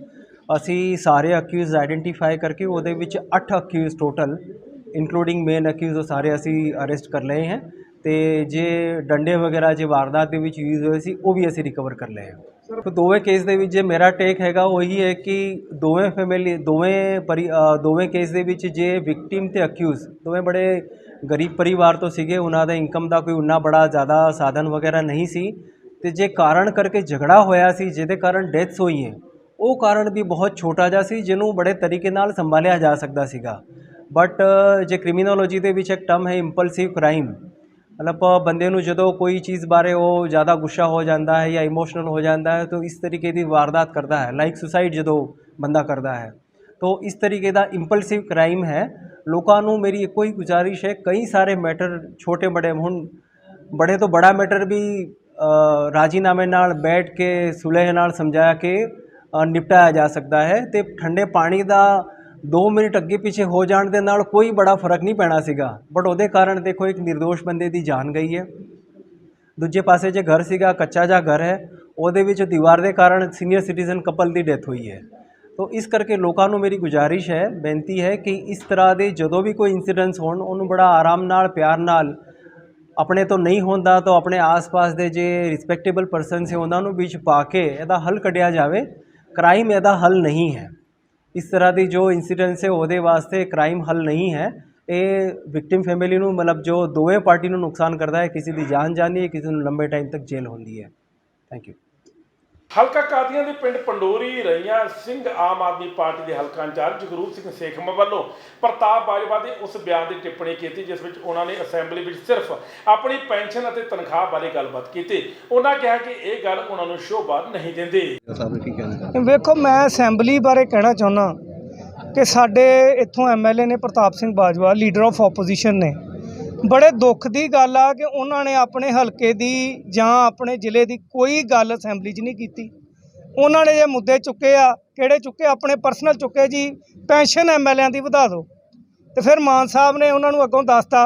ਅਸੀਂ ਸਾਰੇ ਅਕਿਊਜ਼ ਆਈਡੈਂਟੀਫਾਈ ਕਰਕੇ ਉਹਦੇ ਵਿੱਚ 8 accused total including main accused ਉਹ ਸਾਰੇ ਅਸੀਂ ਅਰੈਸਟ ਕਰ ਲਏ हैं। ਤੇ ਜੇ ਡੰਡੇ ਵਗੈਰਾ ਜੇ ਵਾਰਦਾਤ ਦੇ ਵਿੱਚ ਯੂਜ਼ ਹੋਏ ਸੀ ਉਹ ਵੀ ਅਸੀਂ ਰਿਕਵਰ ਕਰ ਲਏ हैं। तो ਦੋਵੇਂ ਕੇਸ ਦੇ ਵਿੱਚ ਜੇ ਮੇਰਾ ਟੇਕ ਹੈਗਾ ਉਹੀ ਹੈ ਕਿ ਦੋਵੇਂ ਕੇਸ ਦੇ ਵਿੱਚ ਜੇ ਵਿਕਟਿਮ ਤੇ ਅਕਿਊਜ਼ ਦੋਵੇਂ ਬੜੇ ਗਰੀਬ ਪਰਿਵਾਰ ਤੋਂ ਸੀਗੇ, ਉਹਨਾਂ ਦਾ ਇਨਕਮ ਦਾ ਕੋਈ ਉਨਾ ਬੜਾ ਜ਼ਿਆਦਾ ਸਾਧਨ ਵਗੈਰਾ ਨਹੀਂ ਸੀ ਤੇ ਜੇ ਕਾਰਨ ਕਰਕੇ ਝਗੜਾ ਹੋਇਆ ਸੀ ਜਿਹਦੇ ਕਾਰਨ ਡੈਥਸ ਹੋਈ ਹੈ ਉਹ ਕਾਰਨ ਵੀ ਬਹੁਤ ਛੋਟਾ ਜਿਹਾ ਸੀ ਜਿਹਨੂੰ ਬੜੇ ਤਰੀਕੇ ਨਾਲ ਸੰਭਾਲਿਆ ਜਾ ਸਕਦਾ ਸੀਗਾ। ਬਟ ਜੇ ਕ੍ਰਿਮੀਨੋਲੋਜੀ ਦੇ ਵਿੱਚ ਇੱਕ ਟਰਮ ਹੈ ਇੰਪਲਸਿਵ ਕ੍ਰਾਈਮ, ਮਤਲਬ ਬੰਦੇ ਨੂੰ ਜਦੋਂ ਕੋਈ ਚੀਜ਼ ਬਾਰੇ ਉਹ ਜ਼ਿਆਦਾ ਗੁੱਸਾ ਹੋ ਜਾਂਦਾ ਹੈ ਜਾਂ ਇਮੋਸ਼ਨਲ ਹੋ ਜਾਂਦਾ ਹੈ ਤਾਂ ਇਸ ਤਰੀਕੇ ਦੀ ਵਾਰਦਾਤ ਕਰਦਾ ਹੈ, ਲਾਈਕ ਸੁਸਾਈਡ ਜਦੋਂ ਬੰਦਾ ਕਰਦਾ ਹੈ। तो इस तरीके का इंपल्सिव क्राइम है। लोगों को मेरी एक ही गुजारिश है, कई सारे मैटर छोटे बड़े हुण बड़े तो बड़ा मैटर भी राजीनामे नाल बैठ के सुलह नाल समझा के निपटाया जा सकता है। तो ठंडे पानी का 2 मिनट अगे पीछे हो जाने दे नाल कोई बड़ा फर्क नहीं पैना सीगा, बट उहदे कारण देखो एक निर्दोष बंदे की जान गई है। दूजे पासे जो घर सीगा कच्चा जा घर है, उहदे विच दीवार के कारण सीनियर सिटीजन कपल की डेथ हुई है। तो इस करके लोगों को मेरी गुजारिश है, बेनती है कि इस तरह के जो भी कोई इंसीडेंट्स होण उन्होंने बड़ा आराम नाल प्यार नाल अपने तो नहीं होंदा तो अपने आस पास के जे रिस्पैक्टेबल परसन से उन्होंने बीच पा के इहदा हल कढ़िया जाए। क्राइम इहदा हल नहीं है। इस तरह की जो इंसीडेंट्स है उहदे वास्ते क्राइम हल नहीं है। ये विक्टिम फैमिली नूं मतलब जो दोवें पार्टी नूं नुकसान करता है, किसी की जान जाती है, किसी नूं लंबे टाइम तक जेल होंदी है। Thank you. ਹਲਕਾ ਕਾਦੀਆਂ ਦੇ ਪਿੰਡ ਪੰਡੋਰੀ ਰਈਆਂ ਸਿੰਘ ਆਮ ਆਦਮੀ ਪਾਰਟੀ ਦੇ ਹਲਕਾ ਇੰਚਾਰਜ ਜਗਰੂਪ ਸਿੰਘ ਸੇਖਵਾਂ ਵੱਲੋਂ ਪ੍ਰਤਾਪ ਬਾਜਵਾ ਦੇ ਉਸ ਬਿਆਨ ਦੀ ਟਿੱਪਣੀ ਕੀਤੀ ਜਿਸ ਵਿੱਚ ਉਹਨਾਂ ਨੇ ਅਸੈਂਬਲੀ ਵਿੱਚ ਸਿਰਫ ਆਪਣੀ ਪੈਨਸ਼ਨ ਅਤੇ ਤਨਖਾਹ ਬਾਰੇ ਗੱਲਬਾਤ ਕੀਤੀ। ਉਹਨਾਂ ਕਿਹਾ ਕਿ ਇਹ ਗੱਲ ਉਹਨਾਂ ਨੂੰ ਸ਼ੋਭਾ ਨਹੀਂ ਦਿੰਦੀ। ਵੇਖੋ, ਮੈਂ ਅਸੈਂਬਲੀ ਬਾਰੇ ਕਹਿਣਾ ਚਾਹੁੰਦਾ ਕਿ ਸਾਡੇ ਇੱਥੋਂ ਐਮਐਲਏ ਨੇ Pratap Singh Bajwa, leader of opposition ਨੇ, बड़े दुख की गल आ कि उन्होंने अपने हल्के की जां अपने जिले की कोई गल असैंबली च नहीं की। उन्होंने ये मुद्दे चुके आ, किहड़े चुके, अपने पर्सनल चुके जी, पेंशन एमएलए की वधा दो। तो फिर मान साहब ने उन्होंने अगों दसता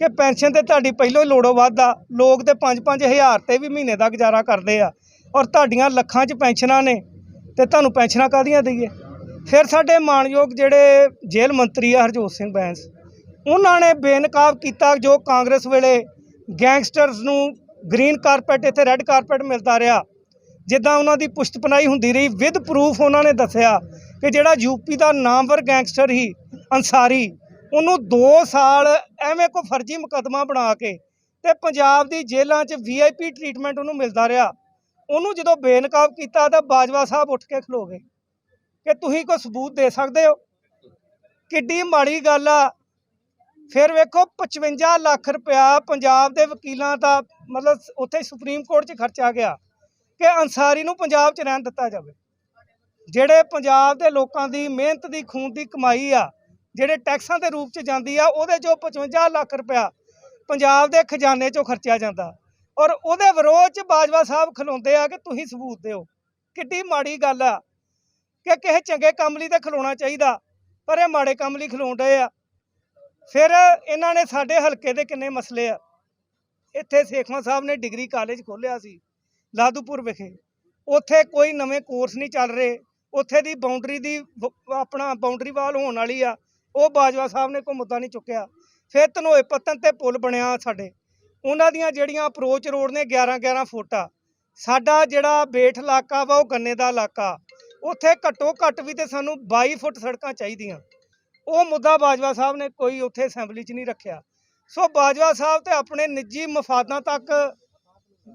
कि पेंशन तो तुहाडी पहलों ही लोड़ों वध आ, लोग तो 5-5 हज़ार ते भी महीने का गुजारा करते हैं और तुहाडियां लखां च पेंशनां ने ते तुहानूं पेंशनां काहदियां दईए। फिर साडे माणयोग जिहड़े जेल मंत्री आ हरजोत सिंह बैंस, उन्होंने बेनकाब किया जो कांग्रेस वेले गैंगस्टर्स नूं ग्रीन कारपैट इत्थे रैड कारपैट मिलता रहा, जिद्दां उन्हां दी पुश्तपनाई हुंदी रही। विद प्रूफ उन्होंने दस्सिया कि जिहड़ा यूपी का नामवर गैंगस्टर ही अंसारी, उन्होंने 2 साल एवें कोई फर्जी मुकदमा बना के ते पंजाब दी जेलों च VIP ट्रीटमेंट उन्होंने मिलता रहा। उन्होंने जो बेनकाब किया तो बाजवा साहब उठ के खलो गए कि तुसीं कोई सबूत दे सकते हो। किड्डी माड़ी गल आ। फिर वेखो 55 लाख रुपया पंजाब के वकीलों का मतलब उत्थे सुप्रीम कोर्ट च खर्चा गया कि अंसारी नूं पंजाब च रहन दिता जाए। जिहड़े पंजाब के लोगों की मेहनत की खून की कमाई आ, जिहड़े टैक्सां के रूप च जांदी आ, उहदे चों 55 लाख रुपया पंजाब के खजाने चों खर्चा जाता और उहदे विरोध च बाजवा साहब खलोंदे आ कि तुसीं सबूत दिओ। किड्डी माड़ी गल आ कि किसी चंगे काम लई तां खलोना चाहिए, पर इह माड़े काम लई खलोण डए आ। फिर इन्होंने साढ़े हल्के के किन्ने मसले आ। इत्थे सेखवां साहब ने डिग्री कॉलेज खोलिया सी लादूपुर विखे, उत्थे कोई नवे कोर्स नहीं चल रहे, उत्थे दी बाउंड्री दी अपना बाउंड्री वाल होने वाली आ, वो बाजवा साहब ने कोई मुद्दा नहीं चुक्या। फिर धनोए पत्तन ते पुल बनया साडे, उन्हां दियां जिहड़ियां अप्रोच रोड ने 11-11 फुट आ। साडा जिहड़ा बेठ इलाका वा वो गन्ने दा इलाका, उत्थे घट्टो घट्ट भी ते सानूं 22 फुट सड़कां चाहीदियां। वो मुद्दा बाजवा साहब ने कोई उत्थे असैंबली च नहीं रखिया। सो बाजवा साहब तो अपने निजी मफादां तक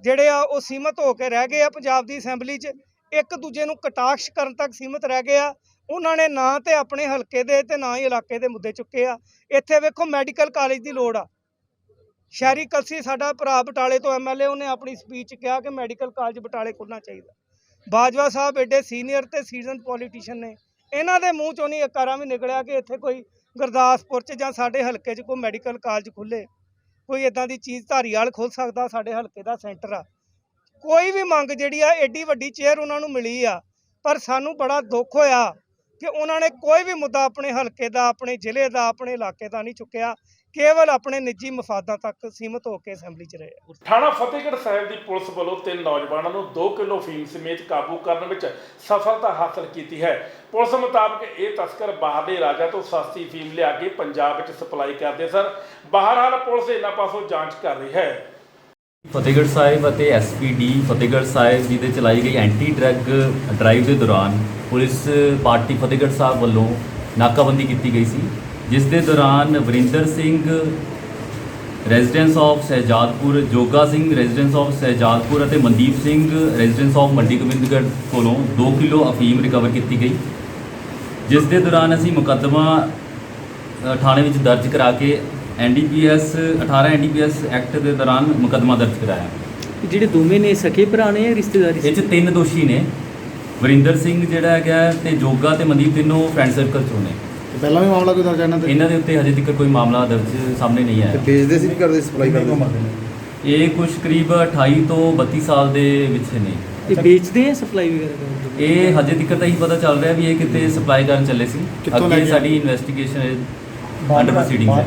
जिहड़े आ वो सीमित होकर रह गए। पंजाब की असैंबली च एक दूजे नूं कटाक्ष करन तक सीमित रह गए। उन्होंने ना तो अपने हल्के दे ते ना ही इलाके दे मुद्दे चुके आ। इत्थे वेखो मैडिकल कॉलेज की लोड़ आ। शहरी कलसी साडा भरा बटाले तो MLA उन्हें अपनी स्पीच कहा कि मैडिकल कॉलेज बटाले खुलना चाहिए। बाजवा साहब एडे सीनियर ते सीजन पॉलीटिशियन ने, इन्हां दे मूँह चों नहीं अकारा भी निकलिया कि इत्थे कोई गुरदासपुर च जां साडे हल्के च कोई मैडिकल कॉलेज खुले, कोई इदां दी चीज़ धारीवाल खुल सकदा। साडे हल्के दा सेंटर आ, कोई भी मंग जिहड़ी आ एडी वड्डी चेयर उन्हां नूं मिली आ, पर सानूं बड़ा दुख होया कि उन्होंने कोई भी मुद्दा अपने हल्के का, अपने जिले का, अपने इलाके का नहीं चुक्या, केवल अपने निजी मफादां तक सीमित होकर असैंबली च रहे। थाना फतेहगढ़ साहिब की पुलिस वालों 3 नौजवानों को 2 किलो फीम समेत काबू करने में सफलता हासिल की है। पुलिस मुताबिक ये तस्कर बाहरले राज्यों तो सस्ती फीम लिया के पंजाब में सप्लाई करते सन। बहरहाल पुलिस इन्हां पासों जांच कर रही है। फतेहगढ़ साहिब और SPD फतेहगढ़ साहिब जी चलाई गई एंटी ड्रग ड्राइव के दौरान पुलिस पार्टी फतेहगढ़ साहिब वालों नाकाबंदी की गई सी, जिस दे दौरान Varinder Singh residence of ਸਹਿਜਾਦਪੁਰ, Joga Singh residence of ਸਹਿਜਾਦਪੁਰ ਅਤੇ ਮਨਦੀਪ ਸਿੰਘ ਰੈਜ਼ੀਡੈਂਸ ਆਫ ਮੰਡੀ ਗੋਬਿੰਦਗੜ੍ਹ ਕੋਲੋਂ 2 ਕਿਲੋ ਅਫੀਮ ਰਿਕਵਰ ਕੀਤੀ ਗਈ, ਜਿਸ ਦੇ ਦੌਰਾਨ ਅਸੀਂ ਮੁਕੱਦਮਾ ਥਾਣੇ ਵਿੱਚ ਦਰਜ ਕਰਾ ਕੇ NDPS 18 NDPS ਐਕਟ ਦੇ ਦੌਰਾਨ ਮੁਕੱਦਮਾ ਦਰਜ ਕਰਾਇਆ। ਜਿਹੜੇ ਦੋਵੇਂ ਨੇ ਸਕੇ ਭਰਾ ਨੇ ਜਾਂ ਰਿਸ਼ਤੇਦਾਰੀ? ਇਹ 'ਚ 3 ਦੋਸ਼ੀ ਨੇ, ਵਰਿੰਦਰ ਸਿੰਘ ਜਿਹੜਾ ਹੈਗਾ ਤੇ ਜੋਗਾ ਤੇ ਮਨਦੀਪ, ਤਿੰਨੋਂ ਫਰੈਂਡ ਸਰਕਲ 'ਚੋਂ ਨੇ। ਪਹਿਲਾਂ ਵੀ ਮਾਮਲਾ ਕੋਈ ਦਰਜ ਹੈ ਇਹਨਾਂ ਦੇ ਉੱਤੇ ਹਜੇ ਤੱਕ ਕੋਈ ਮਾਮਲਾ ਦਰਜ ਸਾਹਮਣੇ ਨਹੀਂ ਆਇਆ। ਵੇਚਦੇ ਸੀ, ਕਰਦੇ ਸਪਲਾਈ ਕਰਦੇ? ਇਹ ਕੁਝ ਕਰੀਬ 28 ਤੋਂ 32 ਸਾਲ ਦੇ ਵਿੱਚ ਨੇ। ਇਹ ਵੇਚਦੇ ਆ ਸਪਲਾਈ ਵਗੈਰਾ ਕਰਦੇ? ਇਹ ਹਜੇ ਤੱਕ ਤਾਂ ਹੀ ਪਤਾ ਚੱਲ ਰਿਹਾ ਵੀ ਇਹ ਕਿਤੇ ਸਪਲਾਈ ਕਰਨ ਚੱਲੇ ਸੀ। ਅੱਗੇ ਸਾਡੀ ਇਨਵੈਸਟੀਗੇਸ਼ਨ ਅੰਡਰ ਪ੍ਰੋਸੀਡਿੰਗ ਹੈ।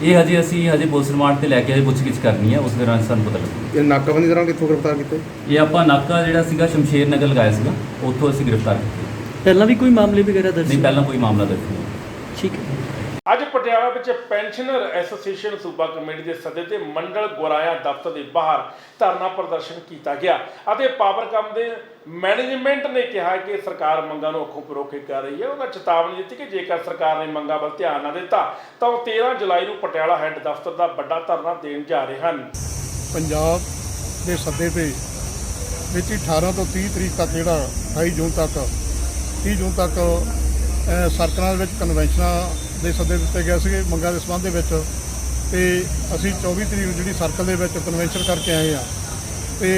ਇਹ ਹਜੇ ਪੁਲਿਸ ਰਿਮਾਂਡ ਤੇ ਲੈ ਕੇ ਪੁੱਛਗਿੱਛ ਕਰਨੀ ਹੈ, ਉਸ ਦੌਰਾਨ ਸਾਨੂੰ ਪਤਾ ਲੱਗੇਗਾ। ਇਹ ਨਾਕਾਬੰਦੀ ਦੌਰਾਨ ਕਿੱਥੋਂ ਗ੍ਰਿਫਤਾਰ ਕੀਤੇ? ਇਹ ਆਪਾਂ ਨਾਕਾ ਜਿਹੜਾ ਸੀਗਾ ਸ਼ਮਸ਼ੇਰ ਨਗਰ ਲਗਾਇਆ ਸੀਗਾ, ਉੱਥੋਂ ਅਸੀਂ ਗ੍ਰਿਫਤਾਰ ਕੀਤੇ। ਪਹਿਲਾਂ ਵੀ ਕੋਈ ਮਾਮਲੇ ਵਗੈਰਾ ਦਰਜ? ਨਹੀਂ, ਪਹਿਲਾਂ ਕੋਈ ਮਾਮਲਾ ਦਰਜ ਨਹੀਂ। ਠੀਕ ਹੈ। ਅੱਜ ਪਟਿਆਲਾ ਵਿੱਚ ਪੈਨਸ਼ਨਰ ਐਸੋਸੀਏਸ਼ਨ ਸੂਬਾ ਕਮੇਟੀ ਦੇ ਸੱਦੇ ਤੇ ਮੰਡਲ ਗੁਰਾਇਆ ਦਫ਼ਤਰ ਦੇ ਬਾਹਰ ਧਰਨਾ ਪ੍ਰਦਰਸ਼ਨ ਕੀਤਾ ਗਿਆ ਅਤੇ ਪਾਵਰਕਾਮ ਦੇ ਮੈਨੇਜਮੈਂਟ ਨੇ ਕਿਹਾ ਕਿ ਸਰਕਾਰ ਮੰਗਾਂ ਨੂੰ ਅੱਖੋਂ ਪਰੋਖੇ ਕਰ ਰਹੀ ਹੈ। ਉਹਨਾਂ ਚੇਤਾਵਨੀ ਦਿੱਤੀ ਕਿ ਜੇਕਰ ਸਰਕਾਰ ਨੇ ਮੰਗਾਂ ਵੱਲ ਧਿਆਨ ਨਾ ਦਿੱਤਾ ਤਾਂ ਉਹ 13 ਜੁਲਾਈ ਨੂੰ ਪਟਿਆਲਾ ਹੈੱਡ ਦਫ਼ਤਰ ਦਾ ਵੱਡਾ ਧਰਨਾ ਦੇਣ ਜਾ ਰਹੇ ਹਨ। ਪੰਜਾਬ ਦੇ ਸੱਦੇ ਤੇ ਵਿੱਚ 18 ਤੋਂ 30 ਤਰੀਕ ਤੱਕ ਜਿਹੜਾ 28 ਜੂਨ ਤੱਕ 30 ਜੂਨ ਤੱਕ ਸਰਕਲਾਂ ਵਿੱਚ ਕਨਵੈਨਸ਼ਨਾਂ ਦੇ ਸੱਦੇ ਦਿੱਤੇ ਗਏ ਸੀਗੇ ਮੰਗਾਂ ਦੇ ਸੰਬੰਧ ਦੇ ਵਿੱਚ, ਤੇ ਅਸੀਂ 24 ਤਰੀਕ ਨੂੰ ਜਿਹੜੀ ਸਰਕਲ ਦੇ ਵਿੱਚ ਕਨਵੈਨਸ਼ਨ ਕਰਕੇ ਆਏ ਆ ਤੇ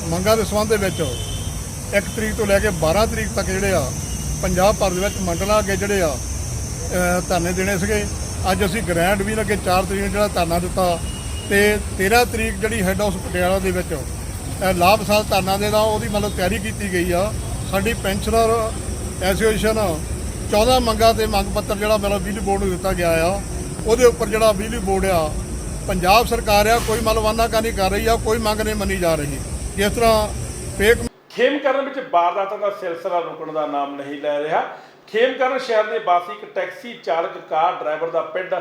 ਮੰਗਾਂ ਦੇ ਸੰਬੰਧ ਦੇ ਵਿੱਚ 1 ਤਰੀਕ ਤੋਂ ਲੈ ਕੇ 12 ਤਰੀਕ ਤੱਕ ਜਿਹੜੇ ਆ ਪੰਜਾਬ ਭਰ ਦੇ ਵਿੱਚ ਮੰਡਲਾਂ ਅੱਗੇ ਜਿਹੜੇ ਆ ਧਰਨੇ ਦੇਣੇ ਸੀਗੇ। ਅੱਜ ਅਸੀਂ ਗ੍ਰੈਂਡ ਵੀ ਅੱਗੇ 4 ਤਰੀਕ ਨੂੰ ਜਿਹੜਾ ਧਰਨਾ ਦਿੱਤਾ ਤੇ 13 ਤਰੀਕ ਜਿਹੜੀ ਹੈੱਡ ਹਾਊਸ ਪਟਿਆਲਾ ਦੇ ਵਿੱਚ ਲਾਭਸਾਲ ਧਰਨਾ ਦੇਣਾ ਉਹਦੀ ਮਤਲਬ ਤਿਆਰੀ ਕੀਤੀ ਗਈ ਆ। ਸਾਡੀ ਪੈਨਸ਼ਨਰ ਐਸੋਸੀਏਸ਼ਨ 14 ਮੰਗਾਂ ਤੇ ਮੰਗ ਪੱਤਰ ਜਿਹੜਾ ਮਤਲਬ ਬਿਜਲੀ ਬੋਰਡ ਨੂੰ ਦਿੱਤਾ ਗਿਆ ਆ, ਉਹਦੇ ਉੱਪਰ ਜਿਹੜਾ ਬਿਜਲੀ ਬੋਰਡ ਆ ਪੰਜਾਬ ਸਰਕਾਰ ਆ ਕੋਈ ਮਤਲਬ ਵਾਅਨਾਕਾਨੀ ਕਰ ਰਹੀ ਆ, ਕੋਈ ਮੰਗ ਨਹੀਂ ਮੰਨੀ ਜਾ ਰਹੀ। ਜਿਸ ਤਰ੍ਹਾਂ ਫੇਕ ਖੇਮਕਰਨ ਵਿੱਚ ਵਾਰਦਾਤਾਂ ਦਾ ਸਿਲਸਿਲਾ ਰੁਕਣ ਦਾ ਨਾਮ ਨਹੀਂ ਲੈ ਰਿਹਾ। ਖੇਮਕਰਨ ਸ਼ਹਿਰ ਦੇ ਵਾਸੀ ਇੱਕ ਟੈਕਸੀ ਚਾਲਕ ਕਾਰ ਡਰਾਈਵਰ ਦਾ ਪਿੰਡ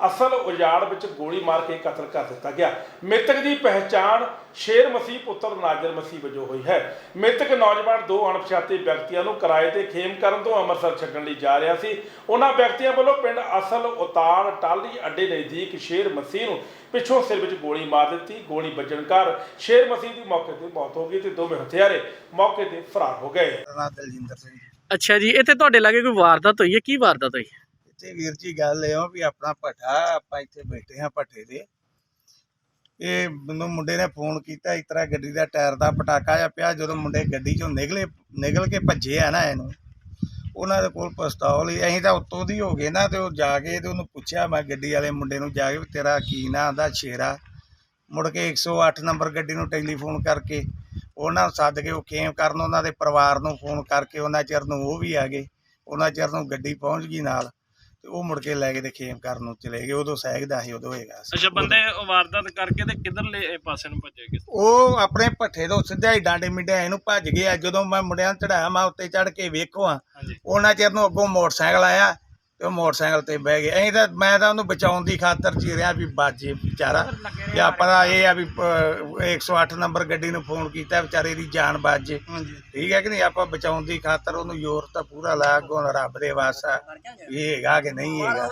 ਅਸਲ ਉਜਾੜ ਵਿੱਚ ਗੋਲੀ ਮਾਰ ਕੇ ਕਤਲ ਕਰ ਦਿੱਤਾ ਗਿਆ। ਮ੍ਰਿਤਕ ਦੀ ਪਹਿਚਾਣ ਸ਼ੇਰ ਮਸੀਹ ਪੁੱਤਰ ਨਾਜਰ ਮਸੀਹ ਵਜੋਂ ਹੋਈ ਹੈ। ਮ੍ਰਿਤਕ ਨੌਜਵਾਨ 2 ਅਣਪਛਾਤੇ ਵਿਅਕਤੀਆਂ ਨੂੰ ਕਿਰਾਏ ਤੇ ਖੇਮਕਰਨ ਤੋਂ ਅੰਮ੍ਰਿਤਸਰ ਛੱਡਣ ਲਈ ਜਾ ਰਿਹਾ ਸੀ। ਉਹਨਾਂ ਵਿਅਕਤੀਆਂ ਵੱਲੋਂ ਪਿੰਡ ਅਸਲ ਉਤਾੜ ਟਾਹਲੀ ਅੱਡੇ ਨਜ਼ਦੀਕ ਸ਼ੇਰ ਮਸੀਹ ਨੂੰ ਪਿੱਛੋਂ ਸਿਰ ਵਿੱਚ ਗੋਲੀ ਮਾਰ ਦਿੱਤੀ। ਗੋਲੀ ਵੱਜਣ ਕਾਰਨ ਸ਼ੇਰ ਮਸੀਹ ਦੀ ਮੌਕੇ ਤੇ ਮੌਤ ਹੋ ਗਈ ਤੇ ਦੋਵੇਂ ਹਥਿਆਰੇ ਮੌਕੇ ਤੇ ਫਰਾਰ ਹੋ ਗਏ। ਦਲਜਿੰਦਰ ਸਿੰਘ। ਅੱਛਾ ਜੀ, ਇੱਥੇ ਤੁਹਾਡੇ ਲਾਗੇ ਕੋਈ ਵਾਰਦਾਤ ਹੋਈ ਹੈ? ਕੀ ਵਾਰਦਾਤ ਹੋਈ? ਇੱਥੇ ਵੀਰ ਜੀ ਗੱਲ ਇਹ ਆ ਵੀ ਆਪਣਾ ਭੱਠਾ, ਆਪਾਂ ਇੱਥੇ ਬੈਠੇ ਹਾਂ ਭੱਠੇ ਤੇ, ਇਹ ਮੈਨੂੰ ਮੁੰਡੇ ਨੇ ਫੋਨ ਕੀਤਾ ਇਸ ਤਰ੍ਹਾਂ ਗੱਡੀ ਦਾ ਟਾਇਰ ਦਾ ਪਟਾਕਾ ਜਿਹਾ ਪਿਆ। ਜਦੋਂ ਮੁੰਡੇ ਗੱਡੀ ਚੋਂ ਨਿਕਲ ਕੇ ਭੱਜੇ ਆ ਨਾ, ਇਹਨੂੰ ਉਹਨਾਂ ਦੇ ਕੋਲ ਪਿਸਤੌਲ ਹੀ, ਅਸੀਂ ਤਾਂ ਉੱਤੋਂ ਦੀ ਹੋ ਗਏ ਨਾ, ਤੇ ਉਹ ਜਾ ਕੇ ਤੇ ਉਹਨੂੰ ਪੁੱਛਿਆ, ਮੈਂ ਗੱਡੀ ਵਾਲੇ ਮੁੰਡੇ ਨੂੰ ਜਾ ਕੇ ਵੀ ਤੇਰਾ ਕੀ ਨਾਂ? ਆਂਦਾ ਸ਼ੇਰਾ। ਮੁੜ ਕੇ 108 ਨੰਬਰ ਗੱਡੀ ਨੂੰ ਟੈਲੀਫੋਨ ਕਰਕੇ ਉਹਨਾਂ ਨੂੰ ਸੱਦ ਕੇ ਉਹ ਖੇਮਕਰਨ ਉਹਨਾਂ ਦੇ ਪਰਿਵਾਰ ਨੂੰ ਫੋਨ ਕਰਕੇ ਉਹਨਾਂ ਚਿਰ ਨੂੰ ਉਹ ਵੀ ਆ ਗਏ। ਉਹਨਾਂ ਚਿਰ ਨੂੰ ਗੱਡੀ ਪਹੁੰਚ ਗਈ ਨਾਲ, ਤੇ ਉਹ ਮੁੜ ਕੇ ਲੈ ਕੇ ਤੇ ਖੇਮਕਰਨ ਨੂੰ ਚਲੇ ਗਏ। ਉਦੋਂ ਸਹਿਗਦਾ ਸੀ, ਉਦੋਂ ਹੈਗਾ। ਅੱਛਾ, ਬੰਦੇ ਵਾਰਦਾਤ ਕਰਕੇ ਤੇ ਕਿੱਧਰਲੇ ਪਾਸੇ ਨੂੰ ਭੱਜੇ? ਉਹ ਆਪਣੇ ਭੱਠੇ ਤੋਂ ਸਿੱਧਾ ਹੀ ਡਾਂਡੇ ਮਿੰਡੇ ਇਹਨੂੰ ਭੱਜ ਗਿਆ। ਜਦੋਂ ਮੈਂ ਮੁੰਡਿਆਂ ਨੂੰ ਚੜਾਇਆ, ਮੈਂ ਉੱਤੇ ਚੜ ਕੇ ਵੇਖੋ ਆ, ਉਹਨਾਂ ਚਿਰ ਨੂੰ ਅੱਗੋਂ ਮੋਟਰਸਾਈਕਲ ਆਇਆ ਤੇ ਉਹ ਮੋਟਰਸਾਈਕਲ ਤੇ ਬਹਿ ਗਏ। ਅਸੀਂ ਤਾਂ ਮੈਂ ਤਾਂ ਉਹਨੂੰ ਬਚਾਉਣ ਦੀ ਖਾਤਰ ਚੀਰਿਆ ਵੀ ਬਾਜੇ ਵਿਚਾਰਾ, ਜਾਂ ਪਤਾ ਇਹ ਆ ਵੀ 108 ਨੰਬਰ ਗੱਡੀ ਨੂੰ ਫੋਨ ਕੀਤਾ ਵਿਚਾਰੇ ਦੀ ਜਾਨ ਬਾਜੇ। ਠੀਕ ਹੈ ਕਿ ਨਹੀਂ? ਆਪਾਂ ਬਚਾਉਣ ਦੀ ਖਾਤਰ ਉਹਨੂੰ ਜ਼ੋਰ ਤਾਂ ਪੂਰਾ ਲਾਇਆ। ਅੱਗੋਂ ਰੱਬ ਦੇ ਵਾਸਾ ਇਹ ਹੈਗਾ ਕਿ ਨਹੀਂ ਹੈਗਾ,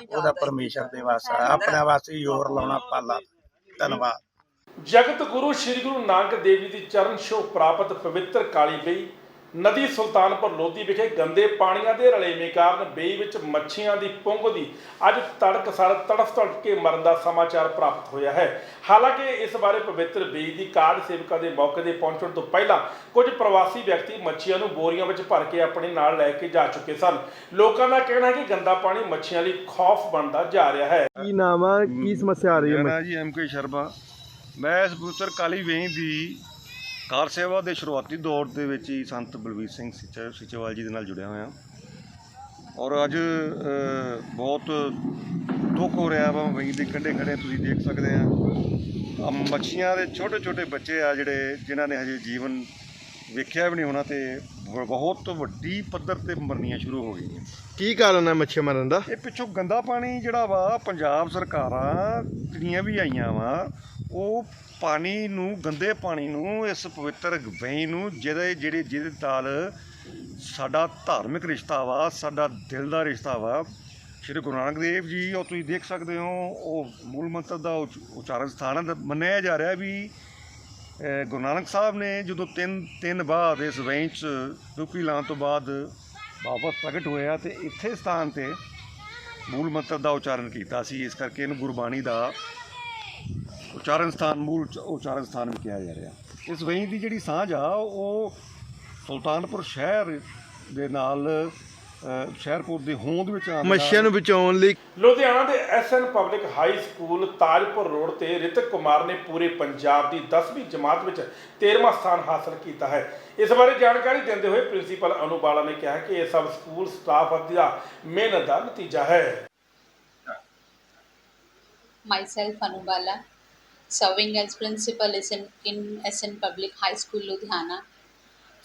ਉਹਦਾ ਪਰਮੇਸ਼ਰ ਦੇ ਵਾਸਾ, ਆਪਣੇ ਵਾਸਤੇ ਜ਼ੋਰ ਲਾਉਣਾ ਪਾਲਾ। ਧੰਨਵਾਦ। ਜਗਤ ਗੁਰੂ ਸ੍ਰੀ ਗੁਰੂ ਨਾਨਕ ਦੇਵ ਜੀ ਦੀ ਚਰਨ ਛੋਹ ਪ੍ਰਾਪਤ ਪਵਿੱਤਰ ਕਾਲੀ ਬੇਈ ਨਦੀ ਸੁਲਤਾਨਪੁਰ ਲੋਧੀ ਵਿਖੇ ਗੰਦੇ ਪਾਣੀਆਂ ਦੇ ਰਲੇਵੇਂ ਕਾਰਨ ਬੇਈ ਵਿੱਚ ਮੱਛੀਆਂ ਦੀ ਪੁੰਗ ਦੀ ਅੱਜ ਤੜਕਸਾਰ ਤੜਫ ਕੇ ਮਰਨ ਦਾ ਸਮਾਚਾਰ ਪ੍ਰਾਪਤ ਹੋਇਆ ਹੈ। ਹਾਲਾਂਕਿ ਇਸ ਬਾਰੇ ਪਵਿੱਤਰ ਬੇਈ ਦੀ ਕਾਰਜ ਸੇਵਕਾਂ ਦੇ ਮੌਕੇ ਤੇ ਪਹੁੰਚਣ ਤੋਂ ਪਹਿਲਾਂ ਕੁਝ ਪ੍ਰਵਾਸੀ ਵਿਅਕਤੀ ਮੱਛੀਆਂ ਨੂੰ ਬੋਰੀਆਂ ਵਿੱਚ ਭਰ ਕੇ ਆਪਣੇ ਨਾਲ ਲੈ ਕੇ ਜਾ ਚੁੱਕੇ ਸਨ। ਲੋਕਾਂ ਦਾ ਕਹਿਣਾ ਹੈ ਕਿ ਗੰਦਾ ਪਾਣੀ ਮੱਛੀਆਂ ਲਈ ਖੌਫ ਬਣਦਾ ਜਾ ਰਿਹਾ ਹੈ। ਕੀ ਨਾਮ ਆ, ਕੀ ਸਮੱਸਿਆ ਆ ਰਹੀ ਹੈ? ਮੇਰਾ ਜੀ MK ਸ਼ਰਮਾ। ਮੈਂ ਇਸ ਪਵਿੱਤਰ ਕਾਲੀ ਵੇਈ ਦੀ ਕਾਰ ਸੇਵਾ ਦੇ ਸ਼ੁਰੂਆਤੀ ਦੌਰ ਦੇ ਵਿੱਚ ਹੀ ਸੰਤ ਬਲਵੀਰ ਸਿੰਘ ਸਿਚੇਵਾਲ ਜੀ ਦੇ ਨਾਲ ਜੁੜਿਆ ਹੋਇਆ, ਔਰ ਅੱਜ ਬਹੁਤ ਦੁੱਖ ਹੋ ਰਿਹਾ ਵਾ। ਵੇਈ ਦੇ ਕੰਢੇ ਖੜੇ ਤੁਸੀਂ ਦੇਖ ਸਕਦੇ ਆ ਮੱਛੀਆਂ ਦੇ ਛੋਟੇ ਛੋਟੇ ਬੱਚੇ ਆ ਜਿਹੜੇ ਜਿਨ੍ਹਾਂ ਨੇ ਹਜੇ ਜੀਵਨ ਵੇਖਿਆ ਵੀ ਨਹੀਂ ਹੋਣਾ, ਤੇ ਬਹੁਤ ਵੱਡੀ ਪੱਧਰ ਤੇ ਮਰਨੀਆਂ ਸ਼ੁਰੂ ਹੋ ਗਈਆਂ। ਕੀ ਕਾਰਨ ਹੈ ਮੱਛੀ ਮਰਨ ਦਾ? ਇਹ ਪਿੱਛੋਂ ਗੰਦਾ ਪਾਣੀ ਜਿਹੜਾ ਵਾ, ਪੰਜਾਬ ਸਰਕਾਰਾਂ ਜਿਹੜੀਆਂ ਵੀ ਆਈਆਂ ਵਾ, ਉਹ ਪਾਣੀ ਨੂੰ, ਗੰਦੇ ਪਾਣੀ ਨੂੰ, ਇਸ ਪਵਿੱਤਰ ਵੇਈ ਨੂੰ ਜਿਹਦੇ ਨਾਲ ਸਾਡਾ ਧਾਰਮਿਕ ਰਿਸ਼ਤਾ ਵਾ, ਸਾਡਾ ਦਿਲ ਦਾ ਰਿਸ਼ਤਾ ਵਾ, ਸ਼੍ਰੀ ਗੁਰੂ ਨਾਨਕ ਦੇਵ ਜੀ ਉਹ ਤੁਸੀਂ ਦੇਖ ਸਕਦੇ ਹੋ ਉਹ ਮੂਲ ਮੰਤਰ ਦਾ ਉਚਾਰਨ ਸਥਾਨ ਹੈ। ਮੰਨਿਆ ਜਾ ਰਿਹਾ ਵੀ ਗੁਰੂ ਨਾਨਕ ਸਾਹਿਬ ਨੇ ਜਦੋਂ ਤਿੰਨ ਬਾਅਦ ਇਸ ਵੇਂਚ 'ਚ ਡੁਬਕੀ ਲਾਉਣ ਤੋਂ ਬਾਅਦ ਵਾਪਸ ਪ੍ਰਗਟ ਹੋਇਆ ਅਤੇ ਇੱਥੇ ਸਥਾਨ 'ਤੇ ਮੂਲ ਮੰਤਰ ਦਾ ਉਚਾਰਨ ਕੀਤਾ ਸੀ। ਇਸ ਕਰਕੇ ਇਹਨੂੰ ਗੁਰਬਾਣੀ ਦਾ ਉਚਾਰਨ ਸਥਾਨ ਮੂਲ ਉਚਾਰਨ ਸਥਾਨ ਵੀ ਕਿਹਾ ਜਾ ਰਿਹਾ। ਇਸ ਵੇਂਚ ਦੀ ਜਿਹੜੀ ਸਾਂਝ ਆ ਉਹ ਸੁਲਤਾਨਪੁਰ ਸ਼ਹਿਰ ਦੇ ਨਾਲ ਸ਼ਹਿਰਪੁਰ ਦੀ ਹੋਂਦ ਵਿੱਚ ਮੱਛੀਆਂ ਨੂੰ ਬਚਾਉਣ ਲਈ ਲੁਧਿਆਣਾ ਦੇ SN public high school Tajpur road ਤੇ ਰਿਤਕ ਕੁਮਾਰ ਨੇ ਪੂਰੇ ਪੰਜਾਬ ਦੀ 10ਵੀਂ ਜਮਾਤ ਵਿੱਚ 13ਵਾਂ ਸਥਾਨ ਹਾਸਲ ਕੀਤਾ ਹੈ। ਇਸ ਬਾਰੇ ਜਾਣਕਾਰੀ ਦਿੰਦੇ ਹੋਏ ਪ੍ਰਿੰਸੀਪਲ ਅਨੂ ਬਾਲਾ ਨੇ ਕਿਹਾ ਕਿ ਇਹ ਸਭ ਸਕੂਲ ਸਟਾਫ ਦਾ ਮਿਹਨਤ ਦਾ ਨਤੀਜਾ ਹੈ। Myself Anu Bala, serving as principal in SN Public High School Ludhiana,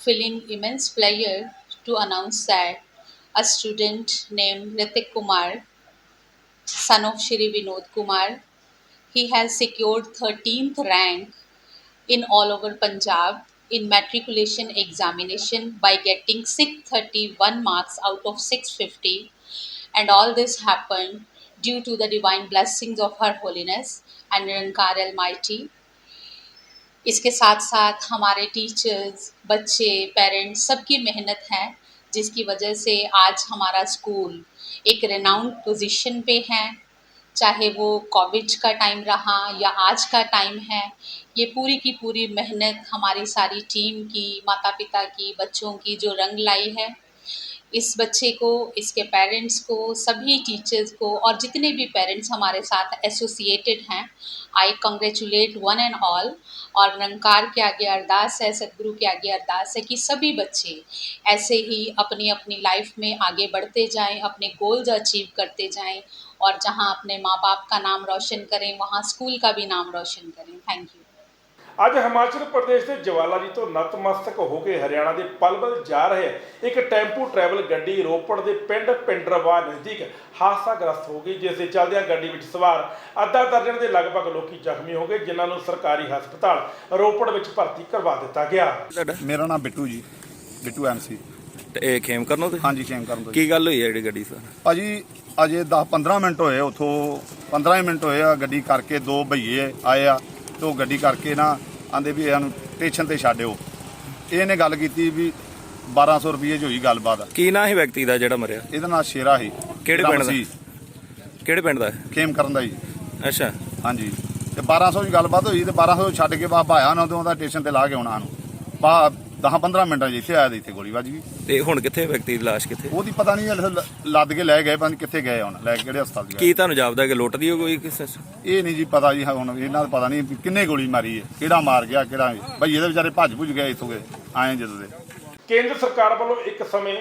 feeling immense pleasure to announce that a student named Ritik Kumar, son of Shri Vinod Kumar, he has secured 13th rank in all over Punjab in matriculation examination by getting 631 marks out of 650, and all this happened due to the divine blessings of Her Holiness and Nirankar Almighty. इसके साथ साथ हमारे teachers, बच्चे, parents सबकी मेहनत है, जिसकी वजह से आज हमारा स्कूल एक रेनाउंड पोजीशन पे है। चाहे वो कोविड का टाइम रहा या आज का टाइम है, ये पूरी की पूरी मेहनत हमारी सारी टीम की, माता पिता की, बच्चों की जो रंग लाई है। इस बच्चे को, इसके पेरेंट्स को, सभी टीचर्स को और जितने भी पेरेंट्स हमारे साथ एसोसिएटेड हैं, आई कंग्रेचुलेट वन एंड ऑल। और निरंकार के आगे अरदास है, सदगुरु के आगे अरदास है कि सभी बच्चे ऐसे ही अपनी अपनी लाइफ में आगे बढ़ते जाएं, अपने गोल्स अचीव करते जाएं और जहां अपने माँ बाप का नाम रोशन करें वहां स्कूल का भी नाम रोशन करें। Thank you. ਅੱਜ ਹਿਮਾਚਲ ਪ੍ਰਦੇਸ਼ ਦੇ ਜਵਾਲਾ ਜੀ ਤੋਂ ਨਤਮਸਤਕ ਹੋ ਕੇ ਹਰਿਆਣਾ ਦੇ ਪਲਵਲ ਜਾ ਰਹੇ ਇੱਕ ਟੈਂਪੂ ਟਰੈਵਲ ਗੱਡੀ ਰੋਪੜ ਦੇ ਪਿੰਡ ਪਿੰਡਰਵਾ ਨਜ਼ਦੀਕ ਹਾਦਸਾਗ੍ਰਸਤ ਹੋ ਗਈ, ਜਿਸ ਦੇ ਚੱਲਦਿਆਂ ਗੱਡੀ ਵਿੱਚ ਸਵਾਰ ਅੱਧਾ ਦਰਜਨ ਦੇ ਲਗਭਗ ਲੋਕੀ ਜ਼ਖਮੀ ਹੋ ਗਏ, ਜਿਨ੍ਹਾਂ ਨੂੰ ਸਰਕਾਰੀ ਹਸਪਤਾਲ ਰੋਪੜ ਵਿੱਚ ਭਰਤੀ ਕਰਵਾ ਦਿੱਤਾ ਗਿਆ। ਮੇਰਾ ਨਾਮ ਬਿੱਟੂ ਜੀ, ਬਿੱਟੂ ਐਮਸੀ। ਇਹ ਖੇਮ ਕਰਨੋਂ ਤੇ? ਹਾਂਜੀ, ਖੇਮ ਕਰਨ ਤੋਂ। ਕੀ ਗੱਲ ਹੋਈ ਹੈ ਜਿਹੜੀ ਗੱਡੀ ਸਰ? ਭਾਜੀ ਅਜੇ 10-15 ਮਿੰਟ ਹੋਏ, ਉੱਥੋਂ 15 ਮਿੰਟ ਹੋਏ ਆ ਗੱਡੀ ਕਰਕੇ, ਦੋ ਭਈਏ ਆਏ ਆ ਤੇ ਉਹ ਗੱਡੀ ਕਰਕੇ ਨਾ ਆਂਦੇ ਵੀ ਇਹਨੂੰ ਸਟੇਸ਼ਨ ਤੇ ਛੱਡਿਓ। ਇਹਨੇ ਗੱਲ ਕੀਤੀ ਵੀ 1200 ਰੁਪਏ 'ਚ ਹੋਈ ਗੱਲਬਾਤ। ਕੀ ਨਾਂ ਸੀ ਵਿਅਕਤੀ ਦਾ ਜਿਹੜਾ ਮਰਿਆ? ਇਹਦਾ ਨਾਂ ਸ਼ੇਰਾ ਸੀ। ਕਿਹੜੇ ਪਿੰਡ ਦਾ? ਕਿਹੜੇ ਪਿੰਡ ਦਾ? ਖੇਮ ਕਰਨ ਦਾ ਜੀ। ਅੱਛਾ, ਹਾਂਜੀ। ਤੇ 1200 ਦੀ ਗੱਲਬਾਤ ਹੋਈ ਤੇ 1200 ਛੱਡ ਕੇ ਬਾਬਾ ਆਇਆ ਨਾ, ਉਹਦਾ ਸਟੇਸ਼ਨ ਤੇ ਲਾ ਕੇ ਆਉਣਾ ਨੂੰ 10-15 ਮਿੰਟਾਂ 'ਚ ਇੱਥੇ ਆਇਆ ਤੇ ਇੱਥੇ ਗੋਲੀ ਵੱਜ ਗਈ। ਤੇ ਹੁਣ ਕਿੱਥੇ ਵਿਅਕਤੀ ਦੀ ਲਾਸ਼ ਕਿੱਥੇ? ਉਹਦੀ ਪਤਾ ਨਹੀਂ, ਲੱਦ ਕੇ ਲੈ ਗਏ, ਪਤਾ ਨਹੀਂ ਕਿੱਥੇ ਗਏ, ਹੁਣ ਲੈ ਕੇ ਕਿਹੜੇ ਹਸਪਤਾਲ ਗਏ। ਕੀ ਤੁਹਾਨੂੰ ਜਾਪਦਾ ਕਿ ਲੁੱਟ ਦੀ ਕੋਈ ਕਿਸੇ? ਇਹ ਨਹੀਂ ਜੀ ਪਤਾ ਜੀ, ਹੁਣ ਇਹਨਾਂ ਦਾ ਪਤਾ ਨਹੀਂ ਕਿੰਨੇ ਗੋਲੀ ਮਾਰੀ ਹੈ, ਕਿਹੜਾ ਮਾਰ ਗਿਆ, ਕਿਹੜਾ ਭਾਈ ਇਹਦੇ ਵਿਚਾਰੇ ਭੱਜ ਗਏ ਇੱਥੋਂ ਗਏ ਆਏ ਜਦੋਂ ਦੇ। ਕੇਂਦਰ ਸਰਕਾਰ ਵੱਲੋਂ ਇੱਕ ਸਮੇਂ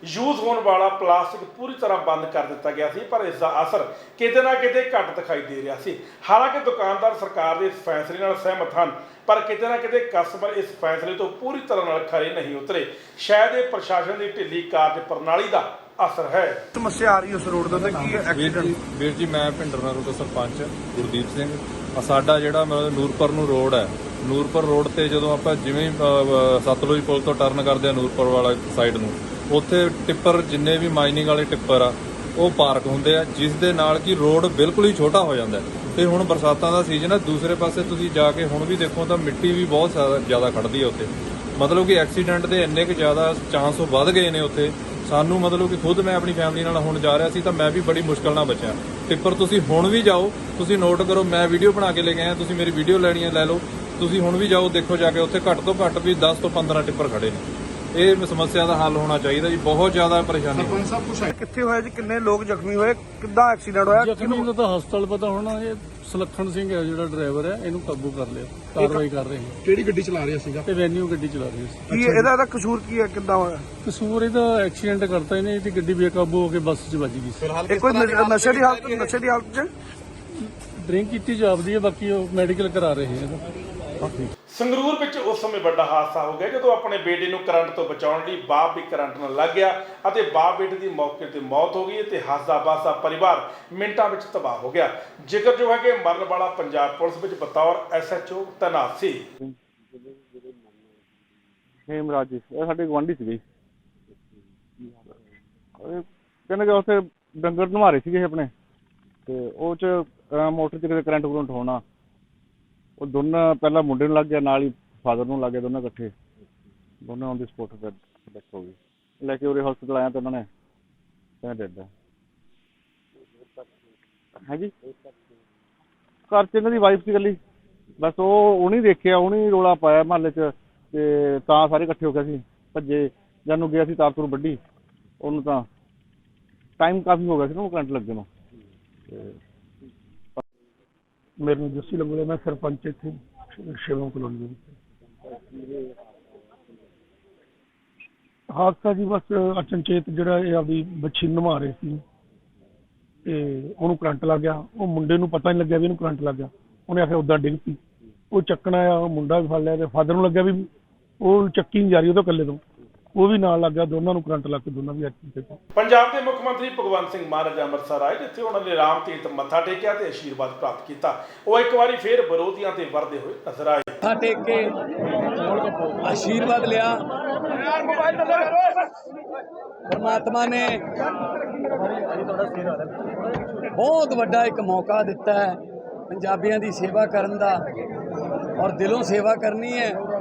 ਯੂਜ਼ ਹੋਣ ਵਾਲਾ ਪਲਾਸਟਿਕ ਪੂਰੀ ਤਰ੍ਹਾਂ ਬੰਦ ਕਰ ਦਿੱਤਾ ਗਿਆ ਸੀ, ਪਰ ਇਸ ਦਾ ਅਸਰ ਕਿਤੇ ਨਾ ਕਿਤੇ ਘੱਟ ਦਿਖਾਈ ਦੇ ਰਿਹਾ ਸੀ। ਹਾਲਾਂਕਿ ਦੁਕਾਨਦਾਰ ਸਰਕਾਰ ਦੇ ਇਸ ਫੈਸਲੇ ਨਾਲ ਸਹਿਮਤ ਹਨ, ਪਰ ਕਿਤੇ ਨਾ ਕਿਤੇ ਕਸਟਮਰ ਇਸ ਫੈਸਲੇ ਤੋਂ ਪੂਰੀ ਤਰ੍ਹਾਂ ਨਾਲ ਖਰੇ ਨਹੀਂ ਉਤਰੇ। ਸ਼ਾਇਦ ਇਹ ਪ੍ਰਸ਼ਾਸਨ ਦੀ ਢਿੱਲੀ ਕਾਰਜ ਪ੍ਰਣਾਲੀ ਦਾ ਅਸਰ ਹੈ। ਸਮੱਸਿਆ ਆ ਰਹੀ ਉਸ ਰੋਡ ਦੇ ਕੀ ਐਕਸੀਡੈਂਟ? ਵੀਰ ਜੀ, ਮੈਂ ਭਿੰਡਰਨਾ ਰੋਡ ਦਾ ਸਰਪੰਚ ਗੁਰਦੀਪ ਸਿੰਘ। ਸਾਡਾ ਜਿਹੜਾ ਮਤਲਬ ਨੂਰਪੁਰ ਨੂੰ ਰੋਡ ਹੈ, ਨੂਰਪੁਰ ਰੋਡ ਤੇ ਜਦੋਂ ਆਪਾਂ ਜਿਵੇਂ ਸਤਲੁਜ ਪੁਲ ਤੋਂ ਟਰਨ ਕਰਦੇ ਆ ਨੂਰਪੁਰ ਵਾਲਾ ਸਾਈਡ ਨੂੰ, ਉੱਥੇ ਟਿੱਪਰ ਜਿੰਨੇ ਵੀ ਮਾਈਨਿੰਗ ਵਾਲੇ ਟਿੱਪਰ ਆ ਉਹ ਪਾਰਕ ਹੁੰਦੇ ਆ, ਜਿਸ ਦੇ ਨਾਲ ਕਿ ਰੋਡ ਬਿਲਕੁਲ ਹੀ ਛੋਟਾ ਹੋ ਜਾਂਦਾ। ਤੇ ਹੁਣ ਬਰਸਾਤਾਂ ਦਾ ਸੀਜ਼ਨ ਹੈ, ਦੂਸਰੇ ਪਾਸੇ ਤੁਸੀਂ ਜਾ ਕੇ ਹੁਣ ਵੀ ਦੇਖੋ ਤਾਂ ਮਿੱਟੀ ਵੀ ਬਹੁਤ ਜ਼ਿਆਦਾ ਖੜਦੀ ਹੈ ਉੱਥੇ, ਮਤਲਬ ਕਿ ਐਕਸੀਡੈਂਟ ਦੇ ਇੰਨੇ ਕੁ ਜ਼ਿਆਦਾ ਚਾਂਸ ਵੱਧ ਗਏ ਨੇ ਉੱਥੇ। ਸਾਨੂੰ ਮਤਲਬ ਕਿ ਖੁਦ ਮੈਂ ਆਪਣੀ ਫੈਮਿਲੀ ਨਾਲ ਹੁਣ ਜਾ ਰਿਹਾ ਸੀ ਤਾਂ ਮੈਂ ਵੀ ਬੜੀ ਮੁਸ਼ਕਲ ਨਾਲ ਬਚਿਆ। ਟਿੱਪਰ ਤੁਸੀਂ ਹੁਣ ਵੀ ਜਾਓ, ਤੁਸੀਂ ਨੋਟ ਕਰੋ, ਮੈਂ ਵੀਡੀਓ ਬਣਾ ਕੇ ਲੈ ਕੇ ਆਇਆ, ਤੁਸੀਂ ਮੇਰੀ ਵੀਡੀਓ ਲੈਣੀ ਹੈ ਲੈ ਲਓ, ਤੁਸੀਂ ਹੁਣ ਵੀ ਜਾਓ, ਦੇਖੋ ਜਾ ਕੇ ਉੱਥੇ ਘੱਟ ਤੋਂ ਘੱਟ ਵੀ 10 ਤੋਂ 15 ਟਿੱਪਰ ਖੜੇ ਨੇ। ਇਹ ਸਮੱਸਿਆ ਦਾ ਹੱਲ ਹੋਣਾ ਚਾਹੀਦਾ ਜੀ, ਬਹੁਤ ਜ਼ਿਆਦਾ ਪਰੇਸ਼ਾਨੀ। ਸਰਪੰਚ ਸਾਹਿਬ ਕੁਛ ਕਿੱਥੇ ਹੋਇਆ ਜੀ, ਕਿੰਨੇ ਲੋਕ ਜ਼ਖਮੀ ਹੋਏ, ਕਿੱਦਾਂ ਐਕਸੀਡੈਂਟ ਹੋਇਆ? ਜ਼ਖਮੀ ਨੂੰ ਤਾਂ ਹਸਪਤਾਲ ਪਤਾ ਹੋਣਾ, ਇਹ ਸੁਲੱਖਣ ਸਿੰਘ ਹੈ ਜਿਹੜਾ ਡਰਾਈਵਰ ਹੈ, ਇਹਨੂੰ ਕਾਬੂ ਕਰ ਲਿਆ, ਕਾਰਵਾਈ ਕਰ ਰਹੇ ਹਾਂ। ਕਿਹੜੀ ਗੱਡੀ ਚਲਾ ਰਿਹਾ ਸੀਗਾ? ਐਵੇਨਿਊ ਗੱਡੀ ਚਲਾ ਰਹੀ ਸੀ। ਕੀ ਇਹਦਾ ਕਸੂਰ ਕੀ ਹੈ, ਕਿੱਦਾਂ ਹੋਇਆ ਕਸੂਰ? ਇਹਦਾ ਐਕਸੀਡੈਂਟ ਕਰਤਾ ਇਹਨੇ, ਇਹਦੀ ਗੱਡੀ ਬੇਕਾਬੂ ਹੋ ਕੇ ਬੱਸ 'ਚ ਵੱਜ ਗਈ ਸੀ। ਇਹ ਕੋਈ ਨਸ਼ੇ ਦੀ ਹਾਲਤ 'ਚ ਡਰਿੰਕ ਕੀਤੀ ਜਾਪਦੀ ਹੈ, ਬਾਕੀ ਉਹ ਮੈਡੀਕਲ ਕਰਾ ਰਹੇ ਹੈ ਇਹਦਾ। ਸੰਗਰੂਰ ਵਿੱਚ ਉਸ ਸਮੇਂ ਵੱਡਾ ਹਾਦਸਾ ਹੋ ਗਿਆ ਜਦੋਂ ਆਪਣੇ ਬੇਟੇ ਨੂੰ ਕਰੰਟ ਤੋਂ ਬਚਾਉਣ ਲਈ ਬਾਪ ਵੀ ਕਰੰਟ ਨਾਲ ਲੱਗ ਗਿਆ ਅਤੇ ਬਾਪ ਬੇਟੇ ਦੀ ਮੌਕੇ ਤੇ ਮੌਤ ਹੋ ਗਈ ਤੇ ਹੱਸਦਾ-ਵਸਦਾ ਪਰਿਵਾਰ ਮਿੰਟਾਂ ਵਿੱਚ ਤਬਾਹ ਹੋ ਗਿਆ। ਜ਼ਿਕਰਯੋਗ ਹੈ ਕਿ ਮਰਨ ਵਾਲਾ ਪੰਜਾਬ ਪੁਲਿਸ ਵਿੱਚ ਬਤੌਰ SHO ਤੈਨਾਤ ਸੀ। ਹੇਮਰਾਜ ਜੀ, ਇਹ ਸਾਡੇ ਗੁਆਂਢੀ ਸੀਗੇ। ਕਹਿੰਦੇ ਕਿ ਉੱਥੇ ਡੰਗਰ ਨਵਾ ਰਹੇ ਸੀਗੇ ਆਪਣੇ ਤੇ ਉਹ ਚ ਮੋਟਰ 'ਚ ਕਿਤੇ ਕਰੰਟ ਕਰੰਟ ਹੋਣਾ, ਉਹ ਦੋਨਾਂ ਪਹਿਲਾਂ ਮੁੰਡੇ ਨੂੰ ਲੱਗ ਗਿਆ, ਨਾਲ ਹੀ ਫਾਦਰ ਨੂੰ ਲੱਗ ਗਿਆ, ਦੋਨਾਂ ਇਕੱਠੇ, ਦੋਨਾਂ ਔਨ ਦੀ ਸਪੋਟ ਡੈਥ ਹੋ ਗਈ। ਲੈ ਕੇ ਉਰੇ ਹਸਪਤਾਲ ਆਇਆ ਤਾਂ ਉਹਨਾਂ ਨੇ ਕਹਿੰਦੇ ਡੈਡ ਹੈ। ਹਾਂਜੀ, ਘਰ 'ਚ ਇਹਨਾਂ ਦੀ ਵਾਈਫ ਸੀ ਇਕੱਲੀ, ਬਸ ਉਹ ਉਹਨੇ ਦੇਖਿਆ, ਉਹਨੇ ਰੌਲਾ ਪਾਇਆ ਮੁਹੱਲੇ 'ਚ ਤੇ ਤਾਂ ਸਾਰੇ ਇਕੱਠੇ ਹੋ ਗਏ ਸੀ, ਭੱਜੇ। ਜਾਨੂੰ ਗਿਆ ਸੀ ਤਾਰ ਤੂਰ ਵੱਢੀ, ਉਹਨੂੰ ਤਾਂ ਟਾਈਮ ਕਾਫੀ ਹੋ ਗਿਆ ਸੀ ਨਾ ਉਹ ਕਰੰਟ ਲੱਗੇ ਨੂੰ। ਮੇਰੇ ਨੂੰ ਜੱਸੀ ਲੰਗੋਲੇ, ਮੈਂ ਸਰਪੰਚ ਇੱਥੇ ਸ਼ਿਵਮ ਕਲੋਨੀ ਦੇ ਵਿੱਚ। ਹਾਦਸਾ ਜੀ ਬਸ ਅਚਨਚੇਤ ਜਿਹੜਾ ਇਹ ਆਪਦੀ ਬੱਚੀ ਨਵਾ ਰਹੇ ਸੀ ਤੇ ਉਹਨੂੰ ਕਰੰਟ ਲੱਗ ਗਿਆ। ਉਹ ਮੁੰਡੇ ਨੂੰ ਪਤਾ ਨਹੀਂ ਲੱਗਿਆ ਵੀ ਇਹਨੂੰ ਕਰੰਟ ਲੱਗ ਗਿਆ, ਉਹਨੇ ਆਖਿਆ ਉੱਦਾਂ ਡਿੱਗ ਪਈ। ਉਹ ਚੱਕਣਾ ਆ, ਉਹ ਮੁੰਡਾ ਵੀ ਫੜ ਲਿਆ ਤੇ ਫਾਦਰ ਨੂੰ ਲੱਗਿਆ ਵੀ ਉਹ ਚੱਕੀ ਨਹੀਂ ਜਾ ਰਹੀ ਉਹਦੇ ਇਕੱਲੇ ਤੋਂ, ਉਹ ਵੀ ਨਾਲ ਲੱਗ ਗਿਆ, ਦੋਨਾਂ ਨੂੰ ਕਰੰਟ ਲੱਗ ਕੇ ਦੋਨਾਂ ਵੀ ਐਕਸੀਡੈਂਟ। ਪੰਜਾਬ ਦੇ ਮੁੱਖ ਮੰਤਰੀ ਭਗਵੰਤ ਸਿੰਘ ਮਾਨ ਅੱਜ ਅੰਮ੍ਰਿਤਸਰ ਆਏ, ਜਿੱਥੇ ਉਹਨਾਂ ਨੇ ਰਾਮ ਤੀਰਥ ਮੱਥਾ ਟੇਕਿਆ ਤੇ ਆਸ਼ੀਰਵਾਦ ਪ੍ਰਾਪਤ ਕੀਤਾ। ਉਹ ਇੱਕ ਵਾਰੀ ਫੇਰ ਵਿਰੋਧੀਆਂ ਤੇ ਵਰਦੇ ਹੋਏ ਨਜ਼ਰ ਆਏ। ਮੱਥਾ ਟੇਕ ਕੇ ਆਸ਼ੀਰਵਾਦ ਲਿਆ। ਪਰਮਾਤਮਾ ਨੇ ਬਹੁਤ ਵੱਡਾ ਇੱਕ ਮੌਕਾ ਦਿੱਤਾ ਹੈ ਪੰਜਾਬੀਆਂ ਦੀ ਸੇਵਾ ਕਰਨ ਦਾ, ਔਰ ਦਿਲੋਂ ਸੇਵਾ ਕਰਨੀ ਹੈ।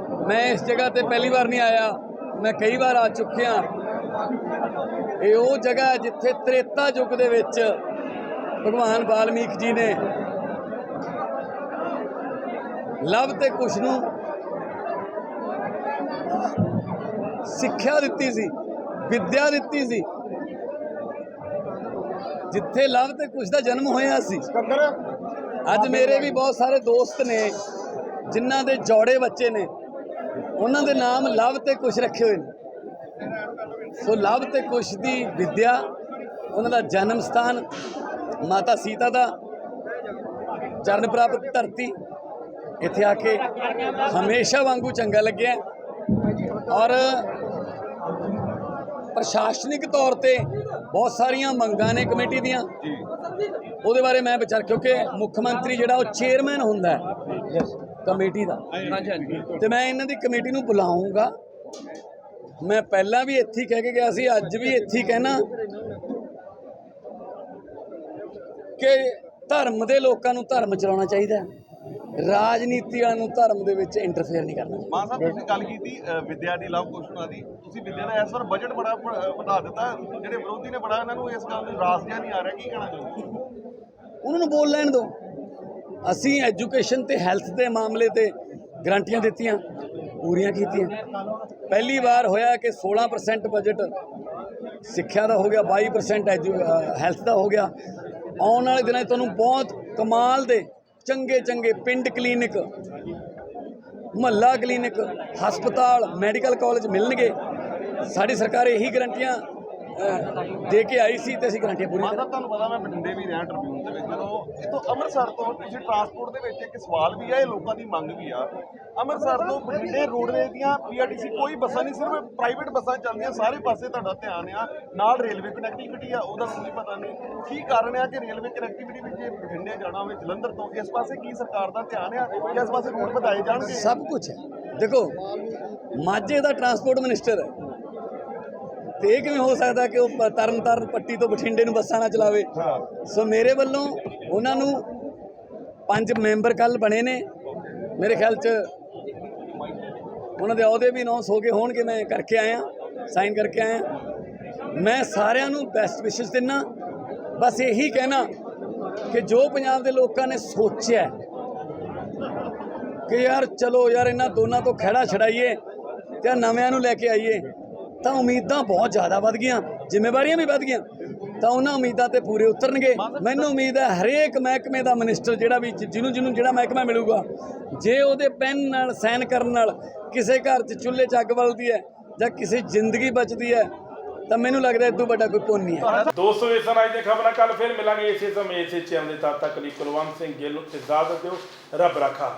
ਮੈਂ ਇਸ ਜਗ੍ਹਾ ਤੇ ਪਹਿਲੀ ਵਾਰ ਨਹੀਂ ਆਇਆ, ਮੈਂ ਕਈ ਵਾਰ ਆ ਚੁੱਕਿਆ। ਇਹ ਉਹ ਜਗ੍ਹਾ ਹੈ ਜਿੱਥੇ ਤ੍ਰੇਤਾ ਯੁੱਗ ਦੇ ਵਿੱਚ ਭਗਵਾਨ ਵਾਲਮੀਕ ਜੀ ਨੇ ਲਵ ਤੇ ਕੁਸ਼ ਨੂੰ ਸਿੱਖਿਆ ਦਿੱਤੀ ਸੀ, ਵਿਦਿਆ ਦਿੱਤੀ ਸੀ। ਜਿੱਥੇ ਲਵ ਤੇ ਕੁਸ਼ ਦਾ ਜਨਮ ਹੋਇਆ ਸੀ। ਅੱਜ ਮੇਰੇ ਵੀ ਬਹੁਤ ਸਾਰੇ ਦੋਸਤ ਨੇ ਜਿਨ੍ਹਾਂ ਦੇ ਜੋੜੇ ਬੱਚੇ ਨੇ, ਉਹਨਾਂ ਦੇ ਨਾਮ ਲਵ ਤੇ ਕੁਸ਼ ਰੱਖੇ ਹੋਏ ਨੇ। ਸੋ ਲਵ ਤੇ ਕੁਸ਼ ਦੀ ਵਿਦਿਆ, ਉਹਨਾਂ ਦਾ ਜਨਮ ਸਥਾਨ, ਮਾਤਾ ਸੀਤਾ ਦਾ ਚਰਨ ਪ੍ਰਾਪਤ ਧਰਤੀ, ਇੱਥੇ ਆ ਕੇ ਹਮੇਸ਼ਾ ਵਾਂਗੂ ਚੰਗਾ ਲੱਗਿਆ। ਔਰ ਪ੍ਰਸ਼ਾਸਨਿਕ ਤੌਰ ਤੇ ਬਹੁਤ ਸਾਰੀਆਂ ਮੰਗਾਂ ਨੇ ਕਮੇਟੀ ਦੀਆਂ, ਉਹਦੇ ਬਾਰੇ ਮੈਂ ਵਿਚਾਰ, ਕਿਉਂਕਿ ਮੁੱਖ ਮੰਤਰੀ ਜਿਹੜਾ ਉਹ ਚੇਅਰਮੈਨ ਹੁੰਦਾ ਕਮੇਟੀ ਦਾ, ਤੇ ਮੈਂ ਇਹਨਾਂ ਦੀ ਕਮੇਟੀ ਨੂੰ ਬੁਲਾਊਂਗਾ। ਮੈਂ ਪਹਿਲਾਂ ਵੀ ਇੱਥੇ ਕਹਿ ਕੇ ਗਿਆ ਸੀ, ਅੱਜ ਵੀ ਇੱਥੇ ਕਹਿਣਾ ਕਿ ਧਰਮ ਦੇ ਲੋਕਾਂ ਨੂੰ ਧਰਮ ਚਲਾਉਣਾ ਚਾਹੀਦਾ, ਰਾਜਨੀਤੀਆਂ ਨੂੰ ਧਰਮ ਦੇ ਵਿੱਚ ਇੰਟਰਫੇਅਰ ਨਹੀਂ ਕਰਨਾ। ਮਾਨ ਸਾਹਿਬ, ਤੁਸੀਂ ਗੱਲ ਕੀਤੀ ਵਿਦਿਆ ਦੀ, ਲਵ ਕੁਸ਼ਨਾਂ ਦੀ, ਤੁਸੀਂ ਵਿਦਿਆ ਦਾ ਇਸ ਵਾਰ ਬਜਟ ਬੜਾ ਵਧਾ ਦਿੱਤਾ, ਜਿਹੜੇ ਵਿਰੋਧੀ ਨੇ ਬੜਾ ਇਹਨਾਂ ਨੂੰ ਇਸ ਗੱਲ ਦੀ ਰਾਸ ਜਿਹਾ ਨਹੀਂ ਆ ਰਿਹਾ, ਕੀ ਕਹਿਣਾ ਚਾਹੁੰਦੇ? ਉਹਨਾਂ ਨੂੰ ਬੋਲ ਲੈਣ ਦਿਓ। ਅਸੀਂ ਐਜੂਕੇਸ਼ਨ ਤੇ ਹੈਲਥ ਦੇ ਮਾਮਲੇ ਤੇ ਗਰੰਟੀਆਂ ਦਿੱਤੀਆਂ, ਪੂਰੀਆਂ ਕੀਤੀਆਂ। ਪਹਿਲੀ ਵਾਰ ਹੋਇਆ ਕਿ 16% ਬਜਟ ਸਿੱਖਿਆ ਦਾ ਹੋ ਗਿਆ, 22% ਹੈਲਥ ਦਾ ਹੋ ਗਿਆ। ਆਉਣ ਵਾਲੇ ਦਿਨਾਂ 'ਚ ਤੁਹਾਨੂੰ ਬਹੁਤ ਕਮਾਲ ਦੇ ਚੰਗੇ ਚੰਗੇ ਪਿੰਡ ਕਲੀਨਿਕ, ਮੁਹੱਲਾ ਕਲੀਨਿਕ, ਹਸਪਤਾਲ, ਮੈਡੀਕਲ ਕਾਲਜ ਮਿਲਣਗੇ। ਸਾਡੀ ਸਰਕਾਰ ਇਹੀ ਗਰੰਟੀਆਂ ਦੇ ਕੇ ਆਈ ਸੀ ਤੇ ਅਸੀਂ ਗਰੰਟੀਆਂ ਪੂਰੀਆਂ ਕਰਾਂਗੇ। ਤੁਹਾਨੂੰ ਪਤਾ ਮੈਂ ਬਠਿੰਡੇ ਵੀ ਰਿਹਾ ਟ੍ਰਿਬਿਊਨ ਦੇ ਵਿੱਚ, ਜਦੋਂ ਇੱਥੋਂ ਅੰਮ੍ਰਿਤਸਰ ਤੋਂ ਤੁਸੀਂ ਟਰਾਂਸਪੋਰਟ ਦੇ ਵਿੱਚ ਇੱਕ ਸਵਾਲ ਵੀ ਆ, ਇਹ ਲੋਕਾਂ ਦੀ ਮੰਗ ਵੀ ਆ। ਅੰਮ੍ਰਿਤਸਰ ਤੋਂ ਬਠਿੰਡੇ ਰੋਡਵੇਜ਼ ਦੀਆਂ PRTC ਕੋਈ ਬੱਸਾਂ ਨਹੀਂ, ਸਿਰਫ ਪ੍ਰਾਈਵੇਟ ਬੱਸਾਂ ਚੱਲਦੀਆਂ, ਸਾਰੇ ਪਾਸੇ ਤੁਹਾਡਾ ਧਿਆਨ ਆ। ਨਾਲ ਰੇਲਵੇ ਕਨੈਕਟੀਵਿਟੀ ਆ, ਉਹਦਾ ਕੋਈ ਪਤਾ ਨਹੀਂ ਕੀ ਕਾਰਨ ਆ ਕਿ ਰੇਲਵੇ ਕਨੈਕਟੀਵਿਟੀ ਵਿੱਚ ਬਠਿੰਡੇ ਜਾਣਾ ਹੋਵੇ ਜਲੰਧਰ ਤੋਂ, ਇਸ ਪਾਸੇ ਕੀ ਸਰਕਾਰ ਦਾ ਧਿਆਨ ਆ ਕਿ ਇਸ ਪਾਸੇ ਰੂਟ ਵਧਾਏ ਜਾਣਗੇ? ਸਭ ਕੁਝ ਹੈ। ਦੇਖੋ, ਮਾਝੇ ਦਾ ਟਰਾਂਸਪੋਰਟ ਮਿਨਿਸਟਰ ਹੈ, ਤੇ ਇਹ ਕਿਵੇਂ ਹੋ ਸਕਦਾ ਕਿ ਉਹ ਤਰਨ ਪੱਟੀ ਤੋਂ ਬਠਿੰਡੇ ਨੂੰ ਬੱਸਾਂ ਨਾ ਚਲਾਵੇ? ਸੋ ਮੇਰੇ ਵੱਲੋਂ ਉਹਨਾਂ ਨੂੰ 5 ਮੈਂਬਰ ਕੱਲ ਬਣੇ ਨੇ, ਮੇਰੇ ਖਿਆਲ 'ਚ ਉਹਨਾਂ ਦੇ ਅਹੁਦੇ ਵੀ ਅਨਾਉਂਸ ਹੋ ਗਏ ਹੋਣਗੇ। ਮੈਂ ਕਰਕੇ ਆਇਆ, ਸਾਈਨ ਕਰਕੇ ਆਇਆ। ਮੈਂ ਸਾਰਿਆਂ ਨੂੰ ਬੈਸਟ ਵਿਸ਼ੇਸ ਦਿੰਦਾ। ਬਸ ਇਹੀ ਕਹਿਣਾ ਕਿ ਜੋ ਪੰਜਾਬ ਦੇ ਲੋਕਾਂ ਨੇ ਸੋਚਿਆ ਕਿ ਯਾਰ ਚਲੋ ਯਾਰ ਇਹਨਾਂ ਦੋਨਾਂ ਤੋਂ ਖਹਿੜਾ ਛਡਾਈਏ ਤੇ ਨਵਿਆਂ ਨੂੰ ਲੈ ਕੇ ਆਈਏ, ਤਾਂ ਉਮੀਦਾਂ ਬਹੁਤ ਜ਼ਿਆਦਾ ਵੱਧ ਗਈਆਂ, ਜ਼ਿੰਮੇਵਾਰੀਆਂ ਵੀ ਵੱਧ ਗਈਆਂ, ਤਾਂ ਉਹਨਾਂ ਉਮੀਦਾਂ ਤੇ ਪੂਰੇ ਉਤਰਨਗੇ। ਮੈਨੂੰ ਉਮੀਦ ਹੈ ਹਰੇਕ ਮਹਿਕਮੇ ਦਾ ਮਿਨਿਸਟਰ ਜਿਹੜਾ ਵੀ ਜਿਹਨੂੰ ਜਿਹੜਾ ਮਹਿਕਮਾ ਮਿਲੂਗਾ, ਜੇ ਉਹਦੇ ਪੈਨ ਨਾਲ ਸਾਈਨ ਕਰਨ ਨਾਲ ਕਿਸੇ ਘਰ 'ਚ ਚੁੱਲ੍ਹੇ 'ਚ ਅੱਗ ਬਲਦੀ ਹੈ ਜਾਂ ਕਿਸੇ ਜ਼ਿੰਦਗੀ ਬਚਦੀ ਹੈ, ਤਾਂ ਮੈਨੂੰ ਲੱਗਦਾ ਇਦੋਂ ਵੱਡਾ ਕੋਈ ਪੁੰਨ ਨਹੀਂ ਹੈ। ਦੋਸਤੋ, ਇਸ ਤਰ੍ਹਾਂ ਅੱਜ ਦੀਆਂ ਖਬਰਾਂ ਕੱਲ ਫਿਰ ਮਿਲਾਂਗੇ ਇਸੇ ਸਮੇਂ ਇਸੇ ਚੈਨਲ ਦੇ। ਤਦ ਤੱਕ ਲਈ ਕੁਲਵੰਤ ਸਿੰਘ ਗਿੱਲ ਨੂੰ ਇਜਾਜ਼ਤ ਦਿਓ। ਰੱਬ ਰਾਖਾ।